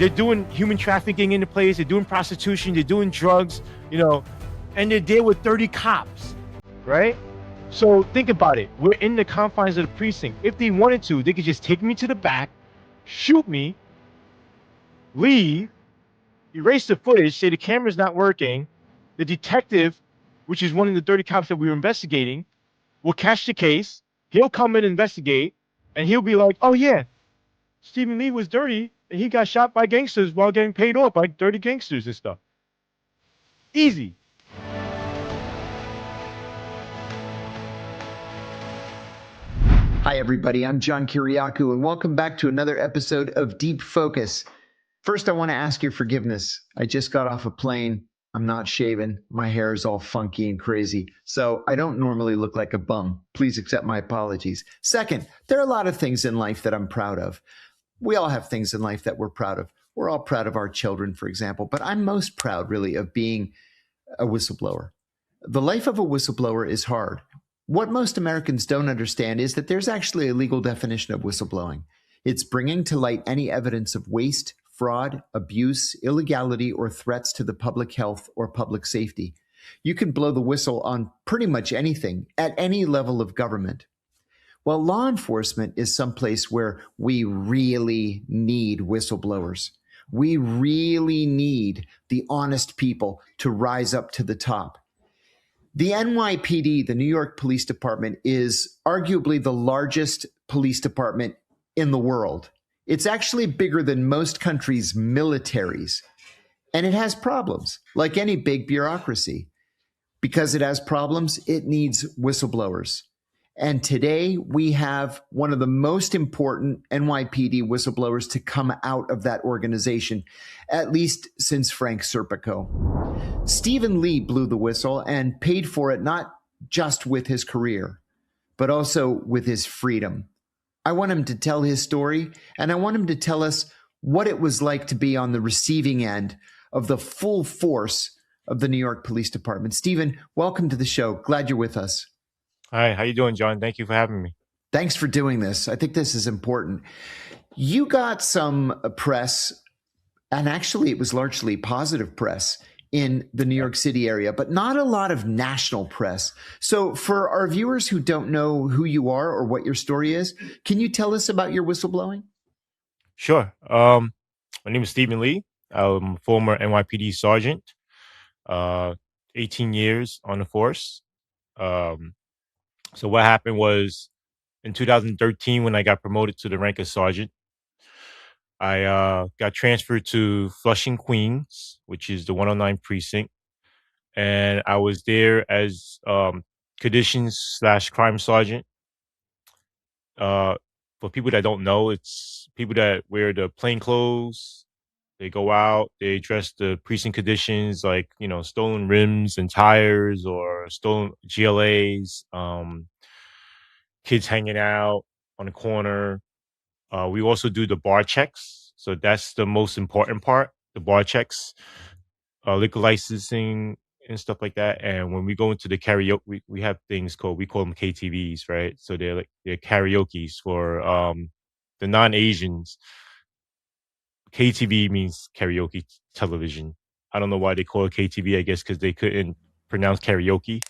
They're doing human trafficking in the place. They're doing prostitution. They're doing drugs, and they're there with 30 cops, right? So think about it. We're in the confines of the precinct. If they wanted to, they could just take me to the back, shoot me, leave, erase the footage, say the camera's not working. The detective, which is one of the 30 cops that we were investigating, will catch the case. He'll come and investigate, and he'll be like, oh, yeah, Stephen Lee was dirty, and he got shot by gangsters while getting paid off by dirty gangsters and stuff. Easy. Hi, everybody. I'm John Kiriakou, and welcome back to another episode of Deep Focus. First, I want to ask your forgiveness. I just got off a plane. I'm not shaven. My hair is all funky and crazy, so I don't normally look like a bum. Please accept my apologies. Second, there are a lot of things in life that I'm proud of. We all have things in life that we're proud of. We're all proud of our children, for example, but I'm most proud, really, of being a whistleblower. The life of a whistleblower is hard. What most Americans don't understand is that there's actually a legal definition of whistleblowing. It's bringing to light any evidence of waste, fraud, abuse, illegality, or threats to the public health or public safety. You can blow the whistle on pretty much anything at any level of government. Well, law enforcement is someplace where we really need whistleblowers. We really need the honest people to rise up to the top. The NYPD, the New York Police Department, is arguably the largest police department in the world. It's actually bigger than most countries' militaries. And it has problems, like any big bureaucracy. Because it has problems, it needs whistleblowers. And today we have one of the most important NYPD whistleblowers to come out of that organization, at least since Frank Serpico. Stephen Lee blew the whistle and paid for it not just with his career, but also with his freedom. I want him to tell his story, and I want him to tell us what it was like to be on the receiving end of the full force of the New York Police Department. Stephen, welcome to the show. Glad you're with us. Hi, how you doing, John? Thank you for having me. Thanks for doing this. I think this is important. You got some press, and actually it was largely positive press in the New York City area, but not a lot of national press. So for our viewers who don't know who you are or what your story is, can you tell us about your whistleblowing? Sure. My name is Stephen Lee. I'm a former NYPD sergeant, 18 years on the force. So what happened was in 2013, when I got promoted to the rank of sergeant, I got transferred to Flushing, Queens, which is the 109 precinct. And I was there as conditions/crime sergeant. For people that don't know, it's people that wear the plain clothes. They go out, they address the precinct conditions like, stolen rims and tires or stolen GLAs, kids hanging out on the corner. We also do the bar checks. So that's the most important part, the bar checks, liquor licensing and stuff like that. And when we go into the karaoke, we have things we call them KTVs, right? So they're karaoke's for the non-Asians. KTV means karaoke television. I don't know why they call it KTV. I guess because they couldn't pronounce karaoke,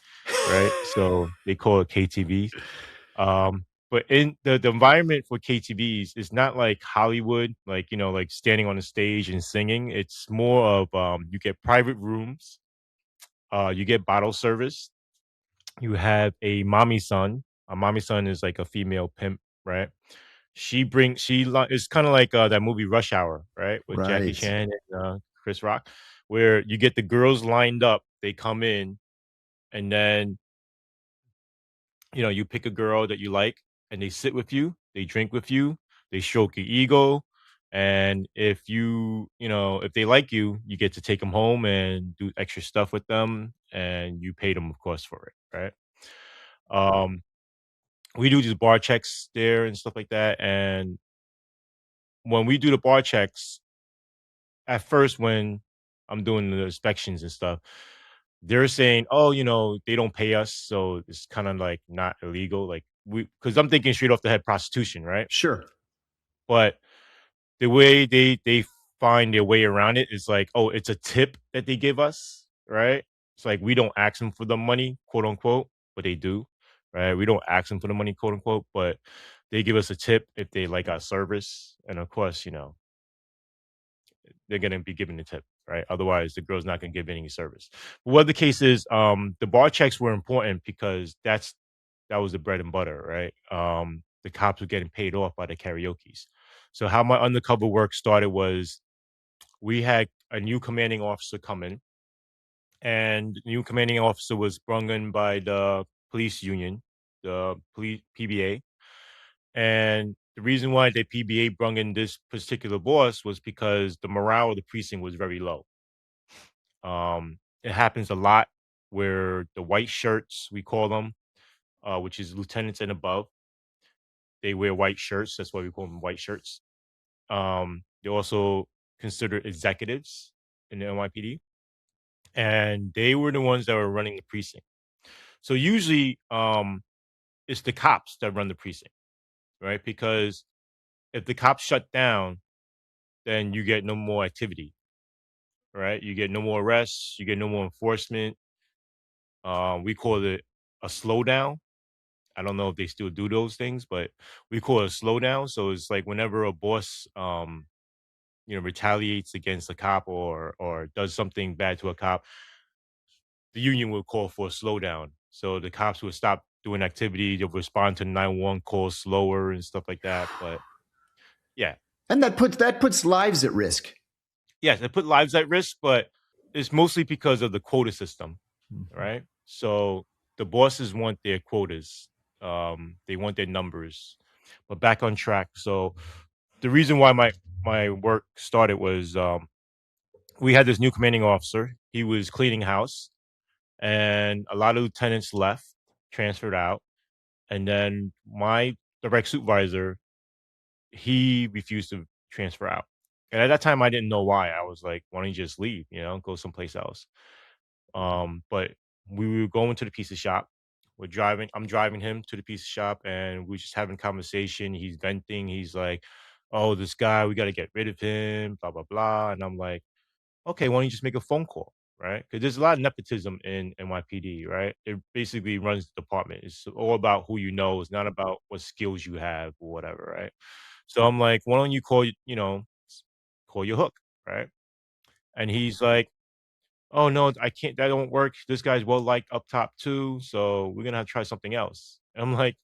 right? So they call it KTV. But in the environment for KTVs is not like Hollywood, like standing on a stage and singing. It's more of you get private rooms, you get bottle service, you have a mommy son. A mommy son is like a female pimp, right? It's kind of like that movie Rush Hour, right? With Jackie Right. Chan and Chris Rock, where you get the girls lined up, they come in, and then you pick a girl that you like, and they sit with you, they drink with you, they stroke your ego, and if if they like you, you get to take them home and do extra stuff with them, and you pay them, of course, for it, right? Um, we do these bar checks there and stuff like that, and when we do the bar checks, at first when I'm doing the inspections and stuff, they're saying, "Oh, they don't pay us, so it's kind of like not illegal." Like because I'm thinking straight off the head prostitution, right? Sure. But the way they find their way around it is like, oh, it's a tip that they give us, right? It's like we don't ask them for the money, quote unquote, but they do, right? We don't ask them for the money, quote unquote, but they give us a tip if they like our service. And of course, they're gonna be giving the tip, right? Otherwise, the girl's not gonna give any service. But what the case is, the bar checks were important because that was the bread and butter, right? The cops were getting paid off by the karaoke's. So how my undercover work started was we had a new commanding officer come in, and the new commanding officer was brung in by the police union, the police PBA. And the reason why the PBA brung in this particular boss was because the morale of the precinct was very low. It happens a lot where the white shirts, we call them, which is lieutenants and above, they wear white shirts. That's why we call them white shirts. They're also considered executives in the NYPD, and they were the ones that were running the precinct. So usually, it's the cops that run the precinct, right? Because if the cops shut down, then you get no more activity, right? You get no more arrests, you get no more enforcement. We call it a slowdown. I don't know if they still do those things, but we call it a slowdown. So it's like whenever a boss, retaliates against a cop or does something bad to a cop, the union will call for a slowdown. So the cops will stop doing activity. They'll respond to 911 calls slower and stuff like that. But yeah, And that puts lives at risk. yes, it put lives at risk, but it's mostly because of the quota system, right? So the bosses want their quotas. They want their numbers. But back on track. So the reason why my work started was we had this new commanding officer. He was cleaning house, and a lot of lieutenants left, transferred out, and then my direct supervisor, he refused to transfer out. And at that time, I didn't know why. I was like, "Why don't you just leave? Go someplace else." But we were going to the pizza shop. We're driving. I'm driving him to the pizza shop, and we're just having conversation. He's venting. He's like, "Oh, this guy, we got to get rid of him." Blah blah blah. And I'm like, "Okay, why don't you just make a phone call?" Right? Because there's a lot of nepotism in NYPD, right? It basically runs the department. It's all about who you know. It's not about what skills you have or whatever, right? So I'm like, "Why don't you call your hook?" Right? And he's like, "Oh no, I can't. That don't work. This guy's well liked up top too, so we're gonna have to try something else." And I'm like,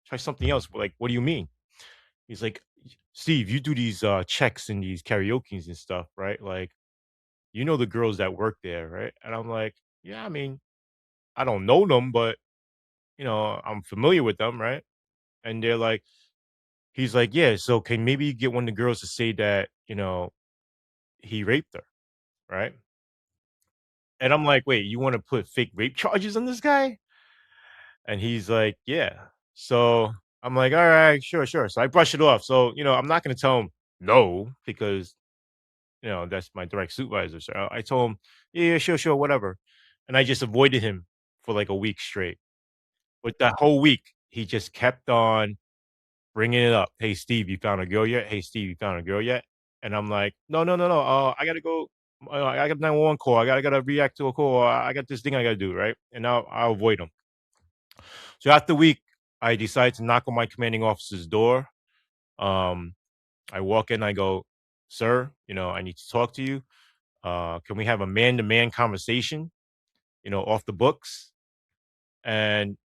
"Try something else? Like, what do you mean?" He's like, "Steve, you do these checks and these karaoke's and stuff, right? Like, you know the girls that work there, right?" And I'm like, "Yeah, I mean, I don't know them, but I'm familiar with them, right?" And they're like, he's like, "Yeah, so can maybe you get one of the girls to say that he raped her, right?" And I'm like, "Wait, you want to put fake rape charges on this guy?" And he's like, "Yeah." So I'm like, "All right, sure, sure." So I brush it off. So, I'm not going to tell him no because, that's my direct supervisor. So I told him, "Yeah, yeah, sure, sure, whatever." And I just avoided him for like a week straight. But that whole week, he just kept on bringing it up. "Hey, Steve, you found a girl yet? Hey, Steve, you found a girl yet?" And I'm like, "No, no, no, no. I got to go. I got 911 call. I gotta react to a call. I got this thing I gotta do, right?" And now I'll avoid him. So after a week, I decide to knock on my commanding officer's door. Um, I walk in, I go, "Sir, I need to talk to you. Can we have a man-to-man conversation, off the books?" And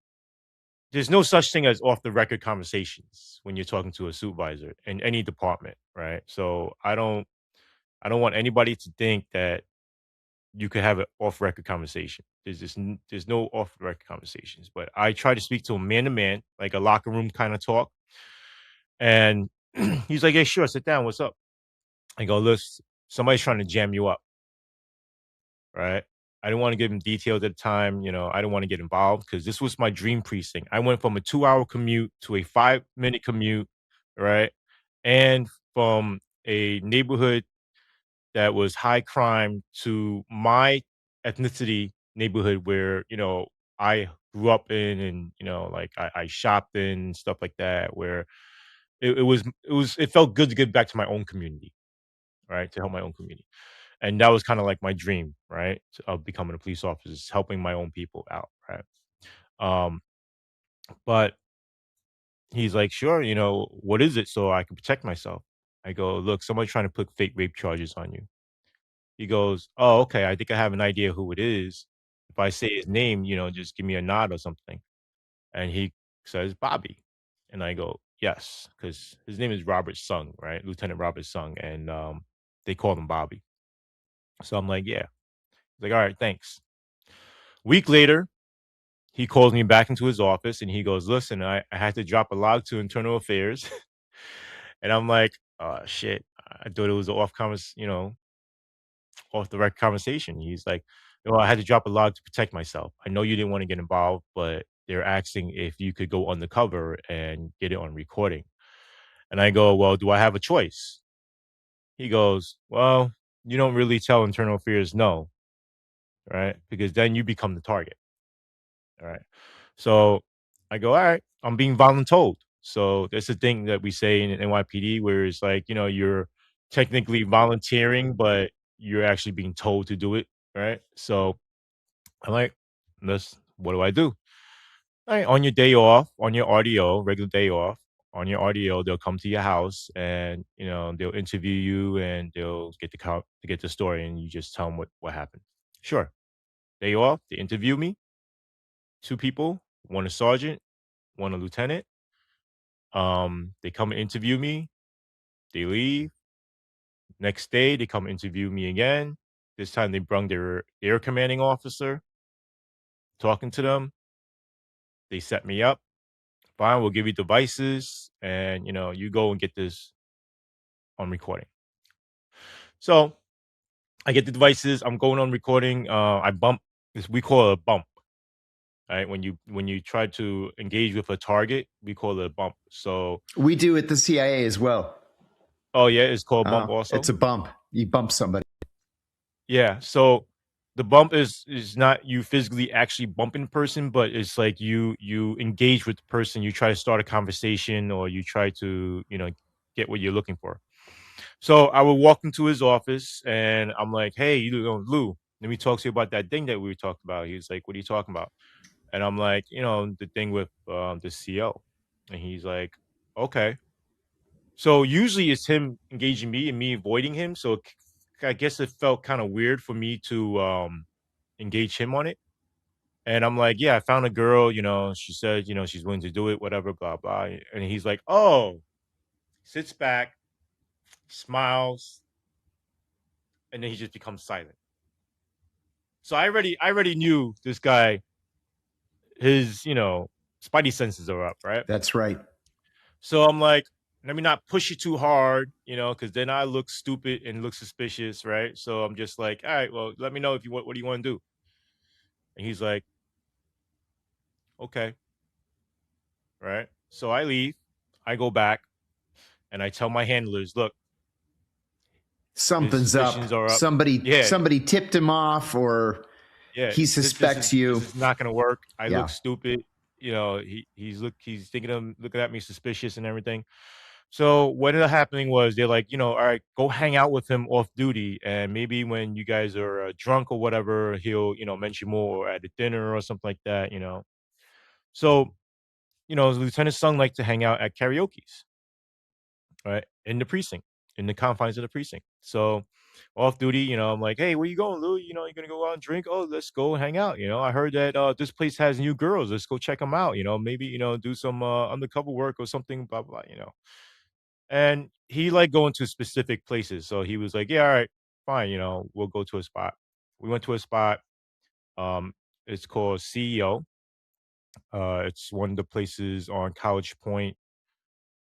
there's no such thing as off the record conversations when you're talking to a supervisor in any department, right? So I don't want anybody to think that you could have an off record conversation. There's no off record conversations. But I try to speak to him man to man, like a locker room kind of talk. And he's like, "Hey, sure, sit down. What's up?" I go, "Listen, somebody's trying to jam you up, right?" I didn't want to give him details at the time. I didn't want to get involved because this was my dream precinct. I went from a 2-hour commute to a 5-minute commute, right? And from a neighborhood that was high crime to my ethnicity neighborhood where, I grew up in and, like I shopped in and stuff like that, where it felt good to get back to my own community. right, to help my own community. And that was kind of like my dream, right, of becoming a police officer, is helping my own people out, right? Um, but he's like, sure, what is it so I can protect myself? I go, look, somebody's trying to put fake rape charges on you. He goes, oh, okay, I think I have an idea who it is. If I say his name, just give me a nod or something. And he says, Bobby. And I go, yes, because his name is Robert Sung, right? Lieutenant Robert Sung. And they call him Bobby. So I'm like, yeah. He's like, all right, thanks. Week later, he calls me back into his office and he goes, listen, I had to drop a log to internal affairs. And I'm like, oh, shit. I thought it was an off the record conversation. He's like, well, I had to drop a log to protect myself. I know you didn't want to get involved, but they're asking if you could go undercover and get it on recording. And I go, well, do I have a choice? He goes, well, you don't really tell internal affairs no, right? Because then you become the target. All right. So I go, all right, I'm being voluntold. So that's the thing that we say in NYPD where it's like, you're technically volunteering, but you're actually being told to do it. Right. So I'm like, what do I do? All right, on your day off, on your RDO, regular day off, on your RDO, they'll come to your house and they'll interview you and they'll get to get the story and you just tell them what happened. Sure. Day off, they interview me. Two people, one a sergeant, one a lieutenant. They come and interview me. They leave. Next day, they come interview me again. This time, they brung their air commanding officer. Talking to them, they set me up. Fine, we'll give you devices, and you go and get this on recording. So I get the devices. I'm going on recording. I bump. This we call it a bump. Right when you try to engage with a target, we call it a bump. So We do at the CIA as well. oh yeah, it's called bump also. It's a bump. You bump somebody. Yeah. So the bump is not you physically actually bumping the person, but it's like you engage with the person. You try to start a conversation, or you try to get what you're looking for. So I would walk into his office, and I'm like, "Hey, Lou, let me talk to you about that thing that we were talking about." He's like, "What are you talking about?" And I'm like, the thing with the CO." And he's like, "Okay." So usually it's him engaging me and me avoiding him. So I guess it felt kind of weird for me to engage him on it. And I'm like, yeah, I found a girl, she said, she's willing to do it, whatever, blah, blah. And he's like, oh, sits back, smiles, and then he just becomes silent. So I already knew this guy, his, spidey senses are up, right? That's right. So I'm like, let me not push it too hard, because then I look stupid and look suspicious, right? So I'm just like, all right, well, let me know if what do you want to do? And he's like, okay, right? So I leave, I go back, and I tell my handlers, look, his Something's suspicions up. are up. Somebody Yeah, somebody tipped him off, or yeah. he This suspects is this you. is not gonna work. I look Yeah. stupid. He's thinking of looking at me suspicious and everything. So what ended up happening was they're like, all right, go hang out with him off duty, and maybe when you guys are drunk or whatever, he'll mention more at a dinner or something like that. So Lieutenant Sung liked to hang out at karaoke's, right, in the precinct, in the confines of the precinct. So off duty, I'm like, hey, where you going, Lou? You're gonna go out and drink? Oh, let's go hang out. I heard that this place has new girls. Let's go check them out. Maybe do some undercover work or something. Blah blah. And he liked going to specific places. So he was like, yeah, all right, fine. We'll go to a spot. We went to a spot. Um, it's called CEO. It's one of the places on College Point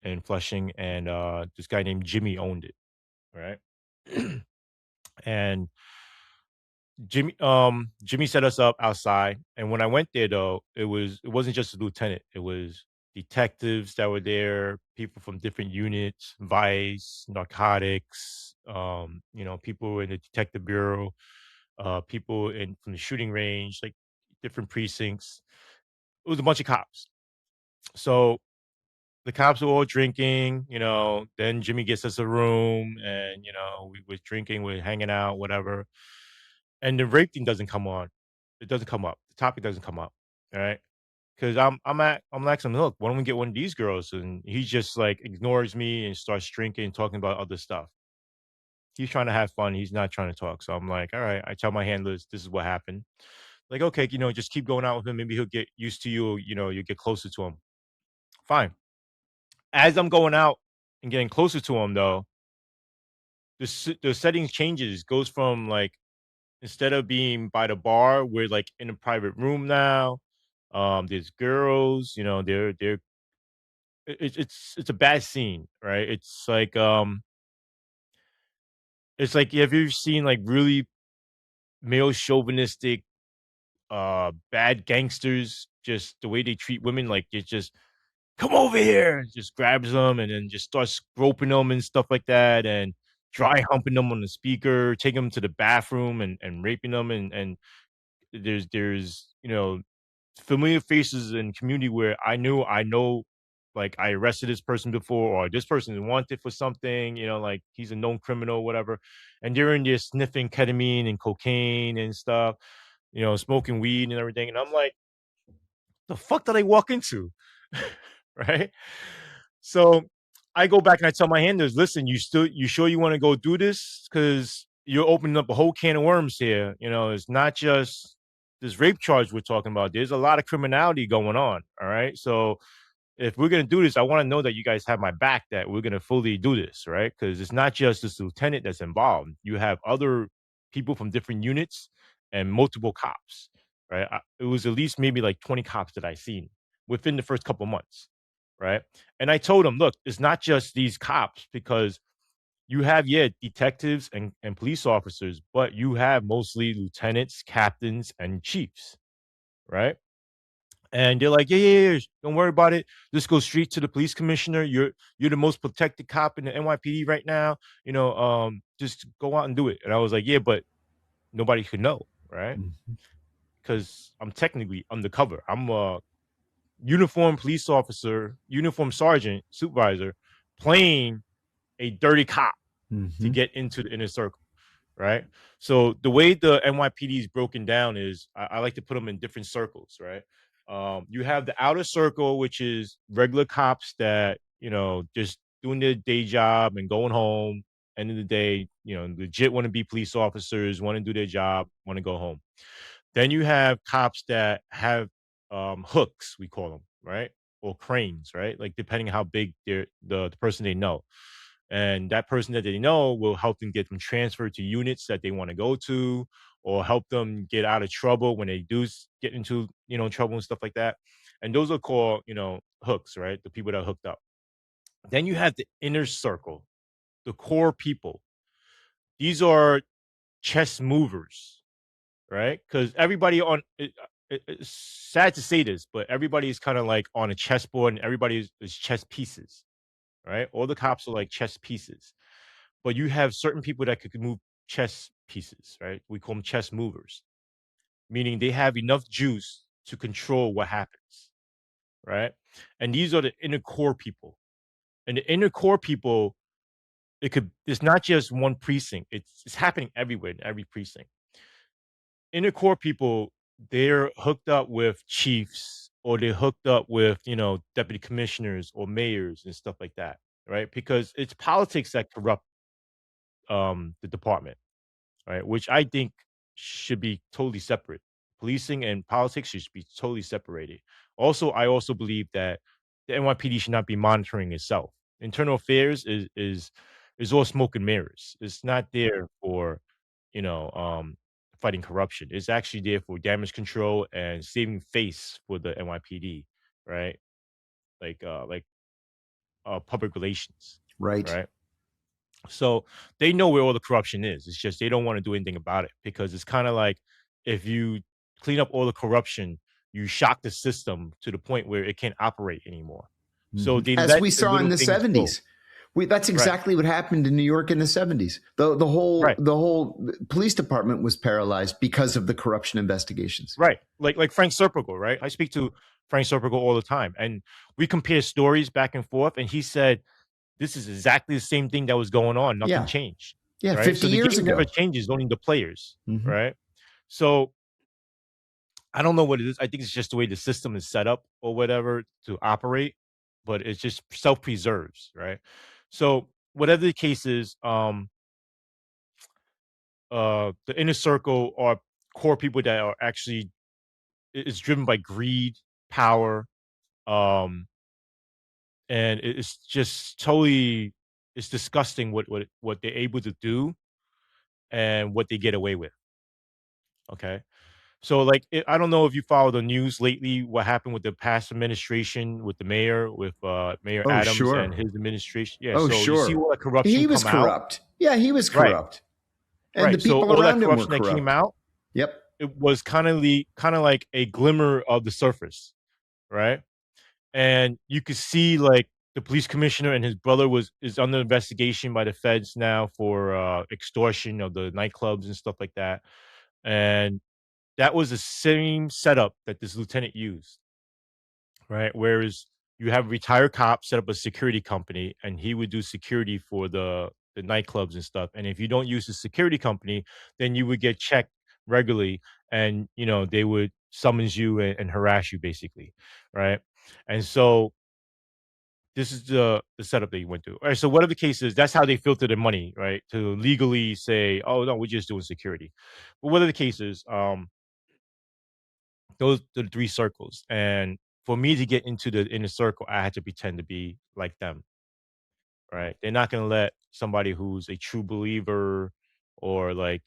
in Flushing, and this guy named Jimmy owned it, right? And Jimmy set us up outside, and when I went there though, it wasn't just a lieutenant, it was detectives that were there, people from different units, vice, narcotics, people in the detective bureau, people in from the shooting range, like different precincts. It was a bunch of cops. So the cops are all drinking, then Jimmy gets us a room and, we're drinking, we're hanging out, whatever. And the rape thing doesn't come on. It doesn't come up. The topic doesn't come up. All right. Cause I'm asking him, look, why don't we get one of these girls? And he just like ignores me and starts drinking and talking about other stuff. He's trying to have fun. He's not trying to talk. So I'm like, all right. I tell my handlers, this is what happened. Like, okay, just keep going out with him. Maybe he'll get used to you. You get closer to him. Fine. As I'm going out and getting closer to him, though, the settings changes. Goes from like instead of being by the bar, we're like in a private room now. There's girls. They're it's a bad scene, right? It's like have you ever seen like really male chauvinistic bad gangsters? Just the way they treat women, like it's just come over here, just grabs them and then just starts groping them and stuff like that, and dry humping them on the speaker, taking them to the bathroom and raping them, and there's familiar faces in community where I know, like I arrested this person before, or this person is wanted for something, like he's a known criminal, whatever, and they're in there sniffing ketamine and cocaine and stuff, smoking weed and everything, and I'm like, the fuck did I walk into? Right? So I go back and I tell my handlers, listen, you sure you want to go do this? Because you're opening up a whole can of worms here. It's not just this rape charge we're talking about. There's a lot of criminality going on. All right. So if we're gonna do this, I want to know that you guys have my back, that we're gonna fully do this, right? Because it's not just this lieutenant that's involved. You have other people from different units and multiple cops, right? It was at least maybe like 20 cops that I seen within the first couple months, right? And I told them, look, it's not just these cops, because you have, yeah, detectives and police officers, but you have mostly lieutenants, captains, and chiefs, right? And they're like, yeah, yeah, yeah, don't worry about it. Just go straight to the police commissioner. You're the most protected cop in the NYPD right now. Just go out and do it. And I was like, yeah, but nobody could know, right? Mhm. Because I'm technically undercover. I'm a uniformed police officer, uniformed sergeant, supervisor, playing a dirty cop to Mhm. get into the inner circle, right? So the way the NYPD is broken down is I like to put them in different circles, right? You have the outer circle, which is regular cops that, just doing their day job and going home. End of the day, legit want to be police officers, want to do their job, want to go home. Then you have cops that have hooks, we call them, right? Or cranes, right? Like depending on how big the person they know. And that person that they know will help them get them transferred to units that they want to go to, or help them get out of trouble when they do get into, trouble and stuff like that. And those are called, hooks, right? The people that are hooked up. Then you have the inner circle, the core people. These are chess movers, right? Because everybody it's sad to say this, but everybody is kind of like on a chessboard, and everybody is chess pieces, right? All the cops are like chess pieces, but you have certain people that could move chess pieces, right? We call them chess movers, meaning they have enough juice to control what happens, right? And these are the inner core people. And the inner core people, it's not just one precinct. It's happening everywhere in every precinct. Inner core people, they're hooked up with chiefs, or they're hooked up with, deputy commissioners or mayors and stuff like that, right? Because it's politics that corrupt the department, right? Which I think should be totally separate. Policing and politics should be totally separated. Also, I also believe that the NYPD should not be monitoring itself. Internal affairs is all smoke and mirrors. It's not there for, you know, um, fighting corruption. It's actually there for damage control and saving face for the NYPD, right? Like public relations, Right. right? So they know where all the corruption is. It's just they don't want to do anything about it, because it's kind of like if you clean up all the corruption, you shock the system to the point where it can't operate anymore. So Mhm. they As let we the saw in little the things go. 70s. That's Right. exactly what happened in New York in the 70s. Right. The whole police department was paralyzed because of the corruption investigations. Right. Like Frank Serpico, right? I speak to Frank Serpico all the time, and we compare stories back and forth, and he said this is exactly the same thing that was going on. Nothing Yeah. changed. Yeah. Right. 50 So the years game never ago. changes, only the players. Mm-hmm. Right. So I don't know what it is. I think it's just the way the system is set up or whatever to operate, but it's just self preserves. Right. So whatever the case is, the inner circle are core people that are actually it's driven by greed, power, um, and it's just totally it's disgusting what they're able to do and what they get away with. Okay, so like I don't know if you follow the news lately. What happened with the past administration with the mayor, with Mayor Oh, Adams and sure. his administration? Yeah, Oh, so you see sure. all the corruption He was come out, corrupt. Yeah, he was right? corrupt. And the Right. So people all that around him were corruption that came corrupt. out, Yep. it was kind of like a glimmer of the surface, right? And you could see like the police commissioner and his brother is under investigation by the feds now for extortion of the nightclubs and stuff like that. And that was the same setup that this lieutenant used, right? Whereas you have a retired cop set up a security company, and he would do security for the nightclubs and stuff. And if you don't use the security company, then you would get checked regularly, and they would summons you and harass you basically, right? And so this is the setup that you went through. All right, so whatever the case is, that's how they filter their money, right? To legally say, "Oh no, we're just doing security." But whatever the case is, those are the three circles. And for me to get into the inner circle, I had to pretend to be like them, right? They're not gonna let somebody who's a true believer or like,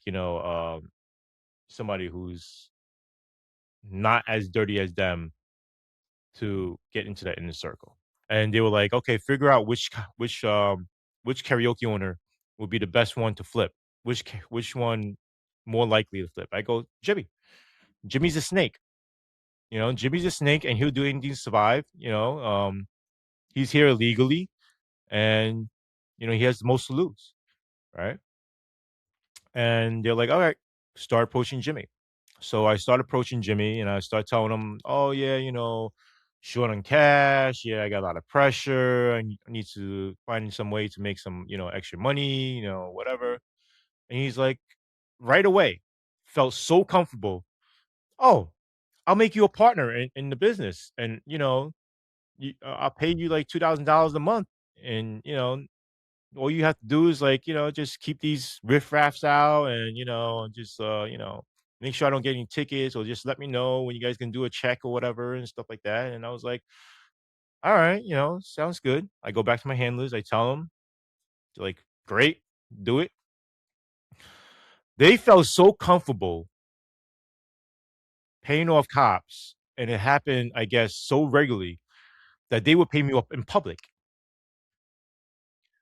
somebody who's not as dirty as them to get into that inner circle. And they were like, okay, figure out which karaoke owner would be the best one to flip. Which one more likely to flip? I go, Jimmy. Jimmy's a snake. Jimmy's a snake, and he'll do anything to survive. He's here illegally, and he has the most to lose, right? And they're like, all right, start approaching Jimmy. So I start approaching Jimmy, and I start telling him, oh yeah, short on cash. Yeah, I got a lot of pressure. I need to find some way to make some extra money. Whatever. And he's like, right away, felt so comfortable. Oh, I'll make you a partner in the business, and I'll pay you like $2,000 a month, and all you have to do is like just keep these riffraffs out, and just make sure I don't get any tickets, or just let me know when you guys can do a check or whatever and stuff like that. And I was like, all right, sounds good. I go back to my handlers, I tell them, they're like, great, do it. They felt so comfortable paying off cops, and it happened, I guess, so regularly that they would pay me up in public.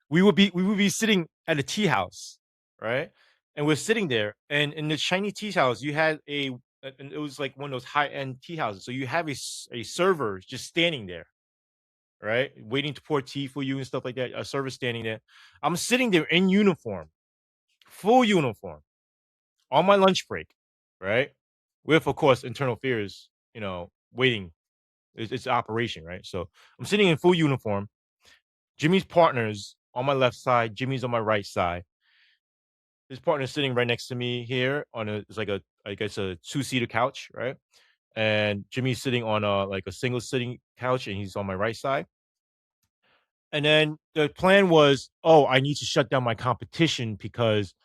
We would be sitting at a tea house, right? And we're sitting there, and in the Chinese tea house, you had and it was like one of those high end tea houses. So you have a server just standing there, right, waiting to pour tea for you and stuff like that. A server standing there. I'm sitting there in uniform, full uniform, on my lunch break, right, with of course internal affairs, waiting. It's operation, right? So I'm sitting in full uniform. Jimmy's partners on my left side, Jimmy's on my right side. His partner's sitting right next to me here on it's like I guess a two-seater couch, right? And Jimmy's sitting on like a single sitting couch, and he's on my right side. And then the plan was, oh, I need to shut down my competition because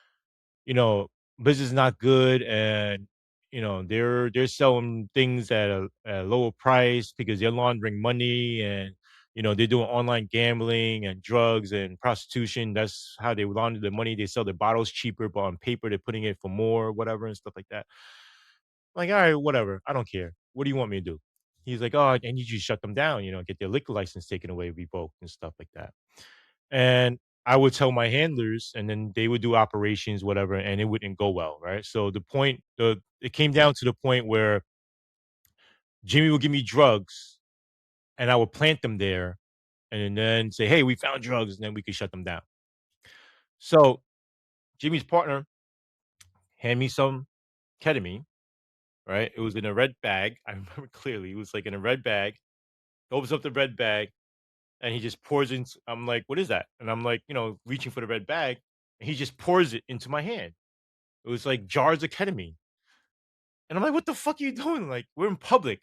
you know, business is not good, and they're selling things at a lower price because they're laundering money, and they're doing online gambling and drugs and prostitution. That's how they launder the money. They sell their bottles cheaper, but on paper they're putting it for more, whatever, and stuff like that. Like, all right, whatever. I don't care. What do you want me to do? He's like, oh, I need you to shut them down. Get their liquor license taken away, revoked, and stuff like that. And I would tell my handlers, and then they would do operations, whatever, and it wouldn't go well, right? So it came down to the point where Jimmy would give me drugs, and I would plant them there, and then say, hey, we found drugs, and then we could shut them down. So Jimmy's partner handed me some ketamine, right? It was in a red bag. I remember clearly. It was like in a red bag. Opens up the red bag, and he just pours in. I'm like, what is that? And I'm like, reaching for the red bag, and he just pours it into my hand. It was like jars of ketamine. And I'm like, what the fuck are you doing? Like, we're in public.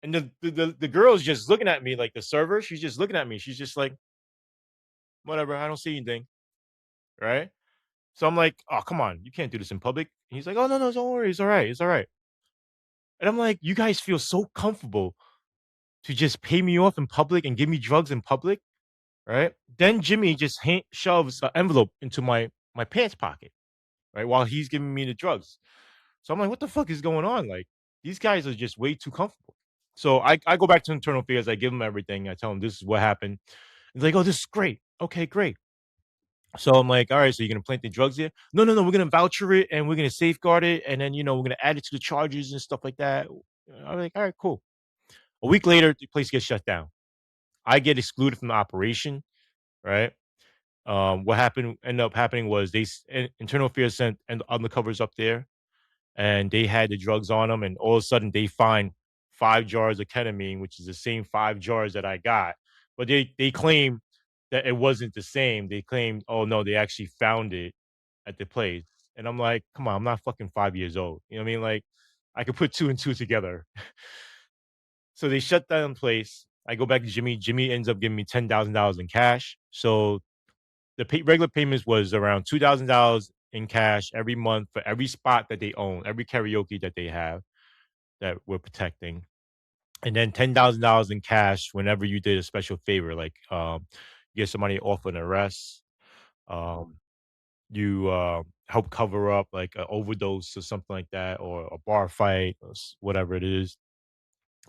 And the girl's just looking at me, like the server, she's just looking at me. She's just like, whatever, I don't see anything. Right. So I'm like, oh, come on, you can't do this in public. And he's like, oh, no, no, don't worry. It's all right. It's all right. And I'm like, you guys feel so comfortable to just pay me off in public and give me drugs in public. Right. Then Jimmy just shoves an envelope into my pants pocket. Right. While he's giving me the drugs. So I'm like, what the fuck is going on? Like, these guys are just way too comfortable. So I go back to internal affairs. I give them everything. I tell them this is what happened. It's like, oh, this is great. Okay, great. So I'm like, all right, so you're gonna plant the drugs here? No, no, no. We're gonna voucher it and we're gonna safeguard it, and then we're gonna add it to the charges and stuff like that. I'm like, all right, cool. A week later, the place gets shut down. I get excluded from the operation. Right. What ended up happening was internal affairs sent and undercovers up there, and they had the drugs on them, and all of a sudden they find 5 jars of ketamine, which is the same 5 jars that I got. But they claim that it wasn't the same. They claimed, oh no, they actually found it at the place. And I'm like, come on, I'm not fucking 5 years old. You know what I mean? Like, I could put two and two together. So they shut down the place. I go back to Jimmy. Jimmy ends up giving me $10,000 in cash. So the regular payments was around $2,000 in cash every month for every spot that they own, every karaoke that they have that we're protecting, and then $10,000 in cash whenever you did a special favor, like you get somebody off an arrest, um, you help cover up like an overdose or something like that, or a bar fight, or whatever it is.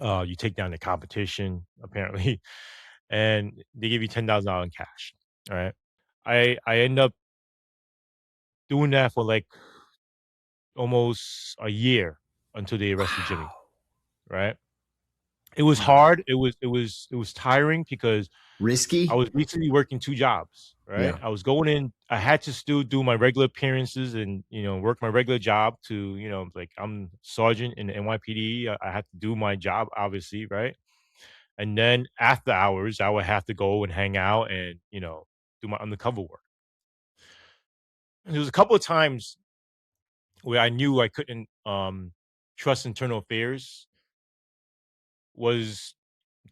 You take down the competition apparently, and they give you $10,000 in cash. All right, I end up doing that for like almost a year until they arrested Jimmy, Wow. right? It was Wow. hard. It was tiring because I Risky? was recently working 2 jobs, right? Yeah. I was going in. I had to still do my regular appearances and, work my regular job to, like I'm sergeant in the NYPD. I had to do my job, obviously, right? And then after hours, I would have to go and hang out and, do my undercover work. And there was a couple of times where I knew I couldn't trust internal affairs. Was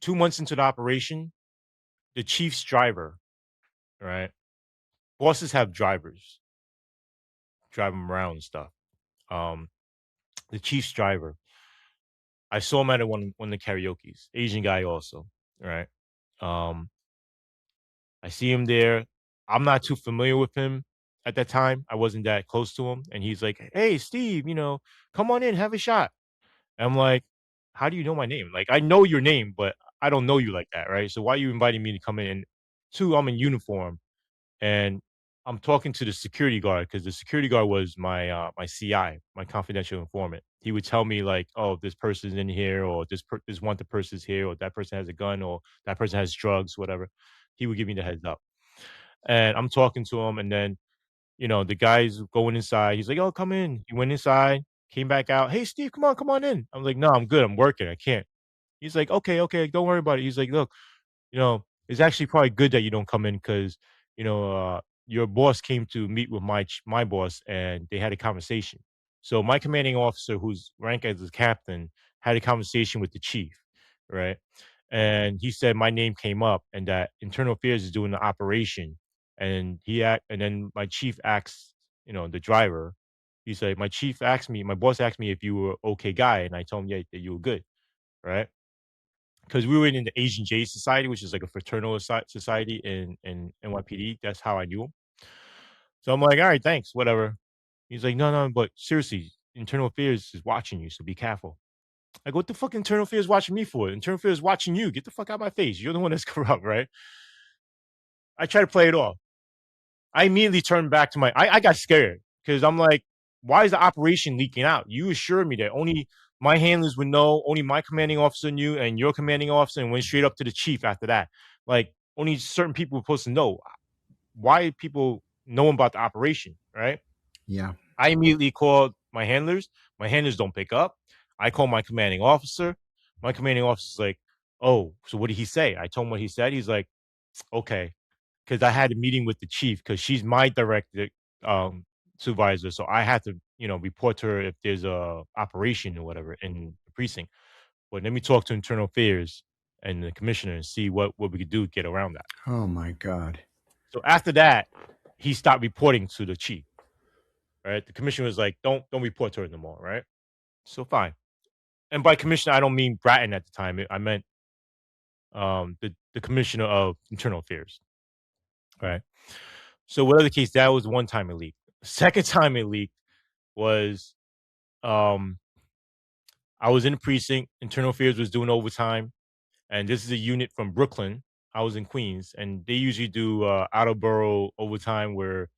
2 months into the operation, the chief's driver, right? Bosses have drivers, drive them around and stuff. Um, the chief's driver, I saw him at one of the karaoke's, Asian guy also, right? Um, I see him there. I'm not too familiar with him at that time. I wasn't that close to him, and he's like, "Hey, Steve, come on in, have a shot." And I'm like, "How do you know my name? Like, I know your name, but I don't know you like that, right? So why are you inviting me to come in?" And two, I'm in uniform, and I'm talking to the security guard because the security guard was my CI, my confidential informant. He would tell me like, "Oh, this person's in here, or this wanted person's here, or that person has a gun, or that person has drugs, whatever." He would give me the heads up, and I'm talking to him, and then the guy's going inside. He's like, "Oh, come in." He went inside, came back out. "Hey, Steve, come on in." I'm like, "No, I'm good. I'm working. I can't." He's like, "Okay, okay, don't worry about it." He's like, "Look, it's actually probably good that you don't come in because, your boss came to meet with my boss and they had a conversation. So my commanding officer, who's ranked as a captain, had a conversation with the chief, right? And he said my name came up and that internal affairs is doing the operation. And then my chief asks, the driver, he said, my boss asked me if you were okay guy. And I told him, yeah, that you were good, right? Because we were in the Asian J Society, which is like a fraternal society in NYPD. That's how I knew him. So I'm like, all right, thanks, whatever. He's like, no, no, but seriously, internal affairs is watching you, so be careful. I go, what the fuck internal affairs watching me for? Internal affairs watching you. Get the fuck out of my face. You're the one that's corrupt, right? I try to play it off. I immediately turned back to I got scared because I'm like, why is the operation leaking out? You assured me that only my handlers would know, only my commanding officer knew, and your commanding officer, and went straight up to the chief after that. Like only certain people are supposed to know. Why people know about the operation, right? Yeah. I immediately called my handlers. My handlers don't pick up. I call my commanding officer. My commanding officer's like, "Oh, so what did he say?" I told him what he said. He's like, "Okay," because I had a meeting with the chief because she's my direct um, supervisor, so I had to, report to her if there's a operation or whatever in the precinct. But let me talk to internal affairs and the commissioner and see what we could do to get around that. Oh my God. So after that, he stopped reporting to the chief. Right, the commissioner was like, "Don't report to her no more." Right, so fine. And by commissioner, I don't mean Bratton at the time. I meant the commissioner of internal affairs. Right. So whatever the case, that was one time it leaked. Second time it leaked was um I was in the precinct. Internal affairs was doing overtime, and this is a unit from Brooklyn. I was in Queens, and they usually do out of borough overtime where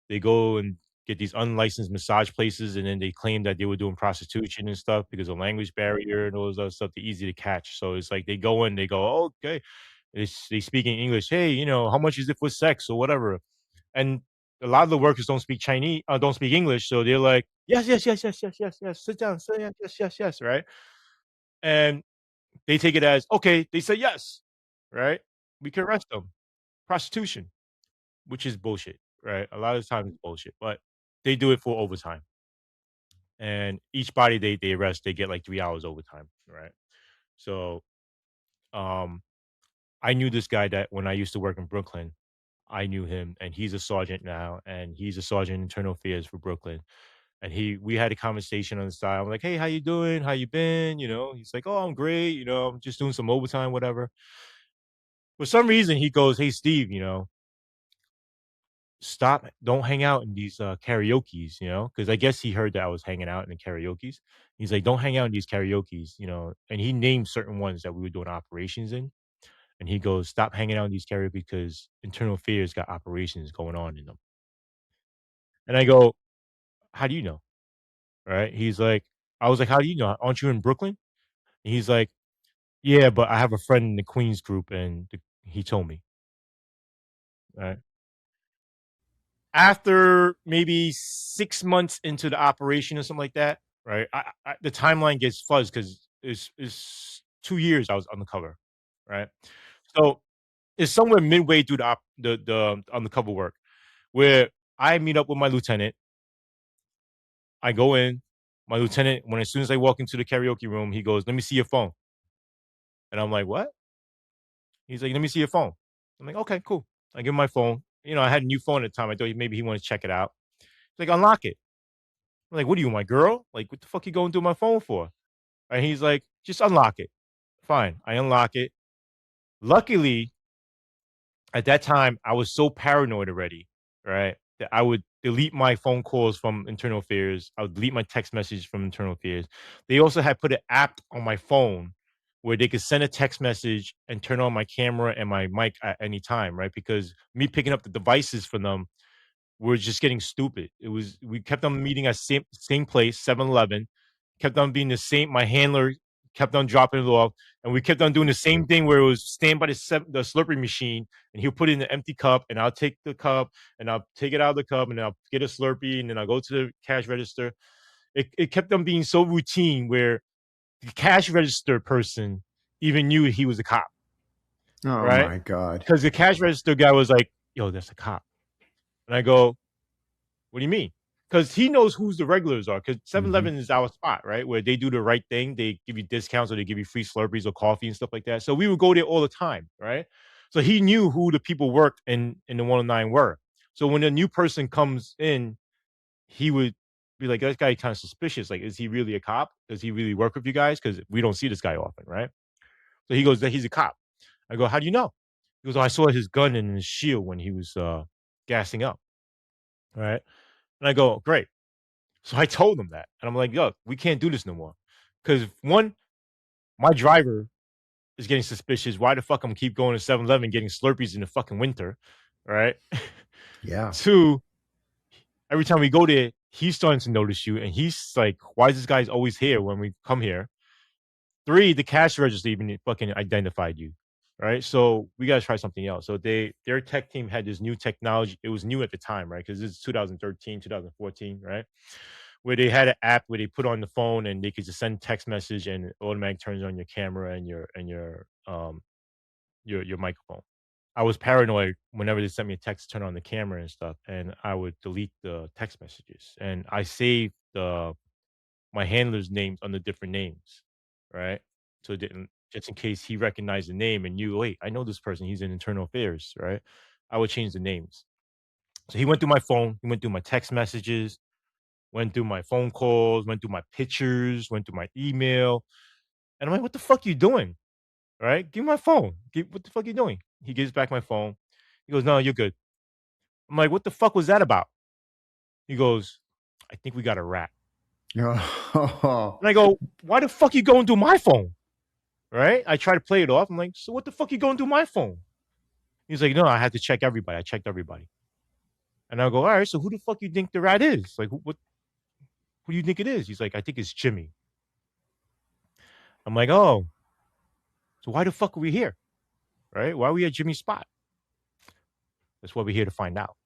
they go and get these unlicensed massage places, and then they claim that they were doing prostitution and stuff because of language barrier and all those other stuff. They're easy to catch. So it's like they go in, they go, "Oh, okay," they speak in English. Hey, how much is it for sex or whatever? And a lot of the workers don't speak Chinese, don't speak English, so they're like, "Yes, yes, yes, yes, yes, yes, yes. Sit down, sit down, yes, yes, yes." Right? And they take it as, okay, they say yes, right? We can arrest them. Prostitution, which is bullshit, right? A lot of the time it's bullshit, but they do it for overtime. And each body they arrest, they get like 3 hours overtime, right? So um I knew this guy that when I used to work in Brooklyn, I knew him and he's a sergeant now and he's a sergeant in internal affairs for Brooklyn. And we had a conversation on the side. I'm like, "Hey, how you doing? How you been?" He's like, "Oh, I'm great, I'm just doing some overtime, whatever." For some reason, he goes, "Hey, Steve, stop, don't hang out in these karaoke's, because I guess he heard that I was hanging out in the karaoke's. He's like, "Don't hang out in these karaoke's, and he named certain ones that we were doing operations in. And he goes, "Stop hanging out in these karaoke because internal affairs got operations going on in them." And I go, "How do you know?" Right? I was like, "How do you know? Aren't you in Brooklyn?" And he's like, "Yeah, but I have a friend in the Queens group, and he told me." Right? After maybe 6 months into the operation or something like that, right? The timeline gets fuzzed because it's 2 years I was undercover, right? So it's somewhere midway through the undercover work where I meet up with my lieutenant. I go in, my lieutenant, when as soon as I walk into the karaoke room, he goes, "Let me see your phone." And I'm like, "What?" He's like, "Let me see your phone." I'm like, "Okay, cool." I give him my phone. I had a new phone at the time. I thought maybe he wanted to check it out. He's like, "Unlock it." I'm like, "What are you, my girl? Like, what the fuck you going through my phone for?" And he's like, "Just unlock it." Fine. I unlock it. Luckily, at that time, I was so paranoid already, right? That I would delete my phone calls from internal affairs. I would delete my text message from internal affairs. They also had put an app on my phone where they could send a text message and turn on my camera and my mic at any time, right? Because me picking up the devices from them were just getting stupid. We kept on meeting at same place, 7-Eleven, kept on being the same. My handler kept on dropping it off, and we kept on doing the same thing where it was stand by the Slurpee machine, and he'll put it in an empty cup, and I'll take the cup, and I'll take it out of the cup, and then I'll get a Slurpee, and then I'll go to the cash register. It kept on being so routine where the cash register person even knew he was a cop, Oh right? my God. Because the cash register guy was like, "Yo, that's a cop," and I go, "What do you mean?" Because he knows who's the regulars are. Because Hmm. 7-Eleven is our spot, right? Where they do the right thing. They give you discounts or they give you free Slurpees or coffee and stuff like that. So we would go there all the time, right? So he knew who the people worked in the 109 were. So when a new person comes in, he would be like, "That guy kind of suspicious. Like, is he really a cop? Does he really work with you guys? Because we don't see this guy often, right?" So he goes, "He's a cop." I go, "How do you know?" He goes, "Oh, I saw his gun and his shield when he was gassing up." Right. And I go, "Great." So I told him that, and I'm like, "Look, we can't do this no more, because one, my driver is getting suspicious. Why the fuck I'm keep going to 7-Eleven getting Slurpees in the fucking winter, right? Yeah. Two, every time we go there, he's starting to notice you, and he's like, why is this guy's always here when we come here? Three, the cash register even fucking identified you. right? So we gotta try something else. So their tech team had this new technology. It was new at the time, right? Because this is 2013, 2014, right? Where they had an app where they put on the phone and they could just send text message and it automatic turns on your camera and your microphone. I was paranoid whenever they sent me a text, turn on the camera and stuff, and I would delete the text messages. And I saved my handler's names under different names, right? So it didn't just in case he recognized the name and knew, wait, I know this person. He's in internal affairs, right? I would change the names. So he went through my phone, he went through my text messages, went through my phone calls, went through my pictures, went through my email. And I'm like, what the fuck you doing? Right? Give me my phone. What the fuck you doing? He gives back my phone. He goes, no, you're good. I'm like, what the fuck was that about? He goes, I think we got a rat. Oh. And I go, why the fuck you going through my phone? Right? I try to play it off. I'm like, so what the fuck you going through my phone? He's like, no, I had to check everybody. I checked everybody. And I go, all right, so who the fuck you think the rat is? Like, who do you think it is? He's like, I think it's Jimmy. I'm like, oh, so why the fuck are we here? Right? Why are we at Jimmy's spot? That's what we're here to find out.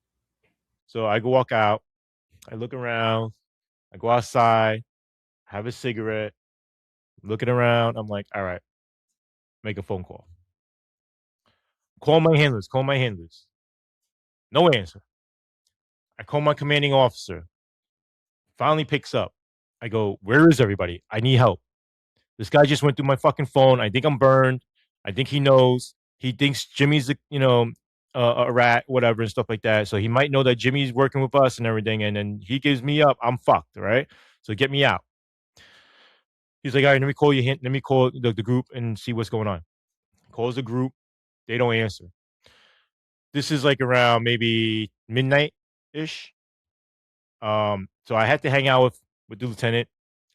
So I go walk out. I look around. I go outside, have a cigarette, looking around. I'm like, all right, make a phone call. Call my handlers. Call my handlers. No answer. I call my commanding officer. Finally picks up. I go, where is everybody? I need help. This guy just went through my fucking phone. I think I'm burned. I think he knows. He thinks Jimmy's, a rat, whatever, and stuff like that. So he might know that Jimmy's working with us and everything. And then he gives me up. I'm fucked, right? So get me out. He's like, all right, let me call you. Let me call the group and see what's going on. Calls the group. They don't answer. This is like around maybe midnight ish. So I had to hang out with the lieutenant.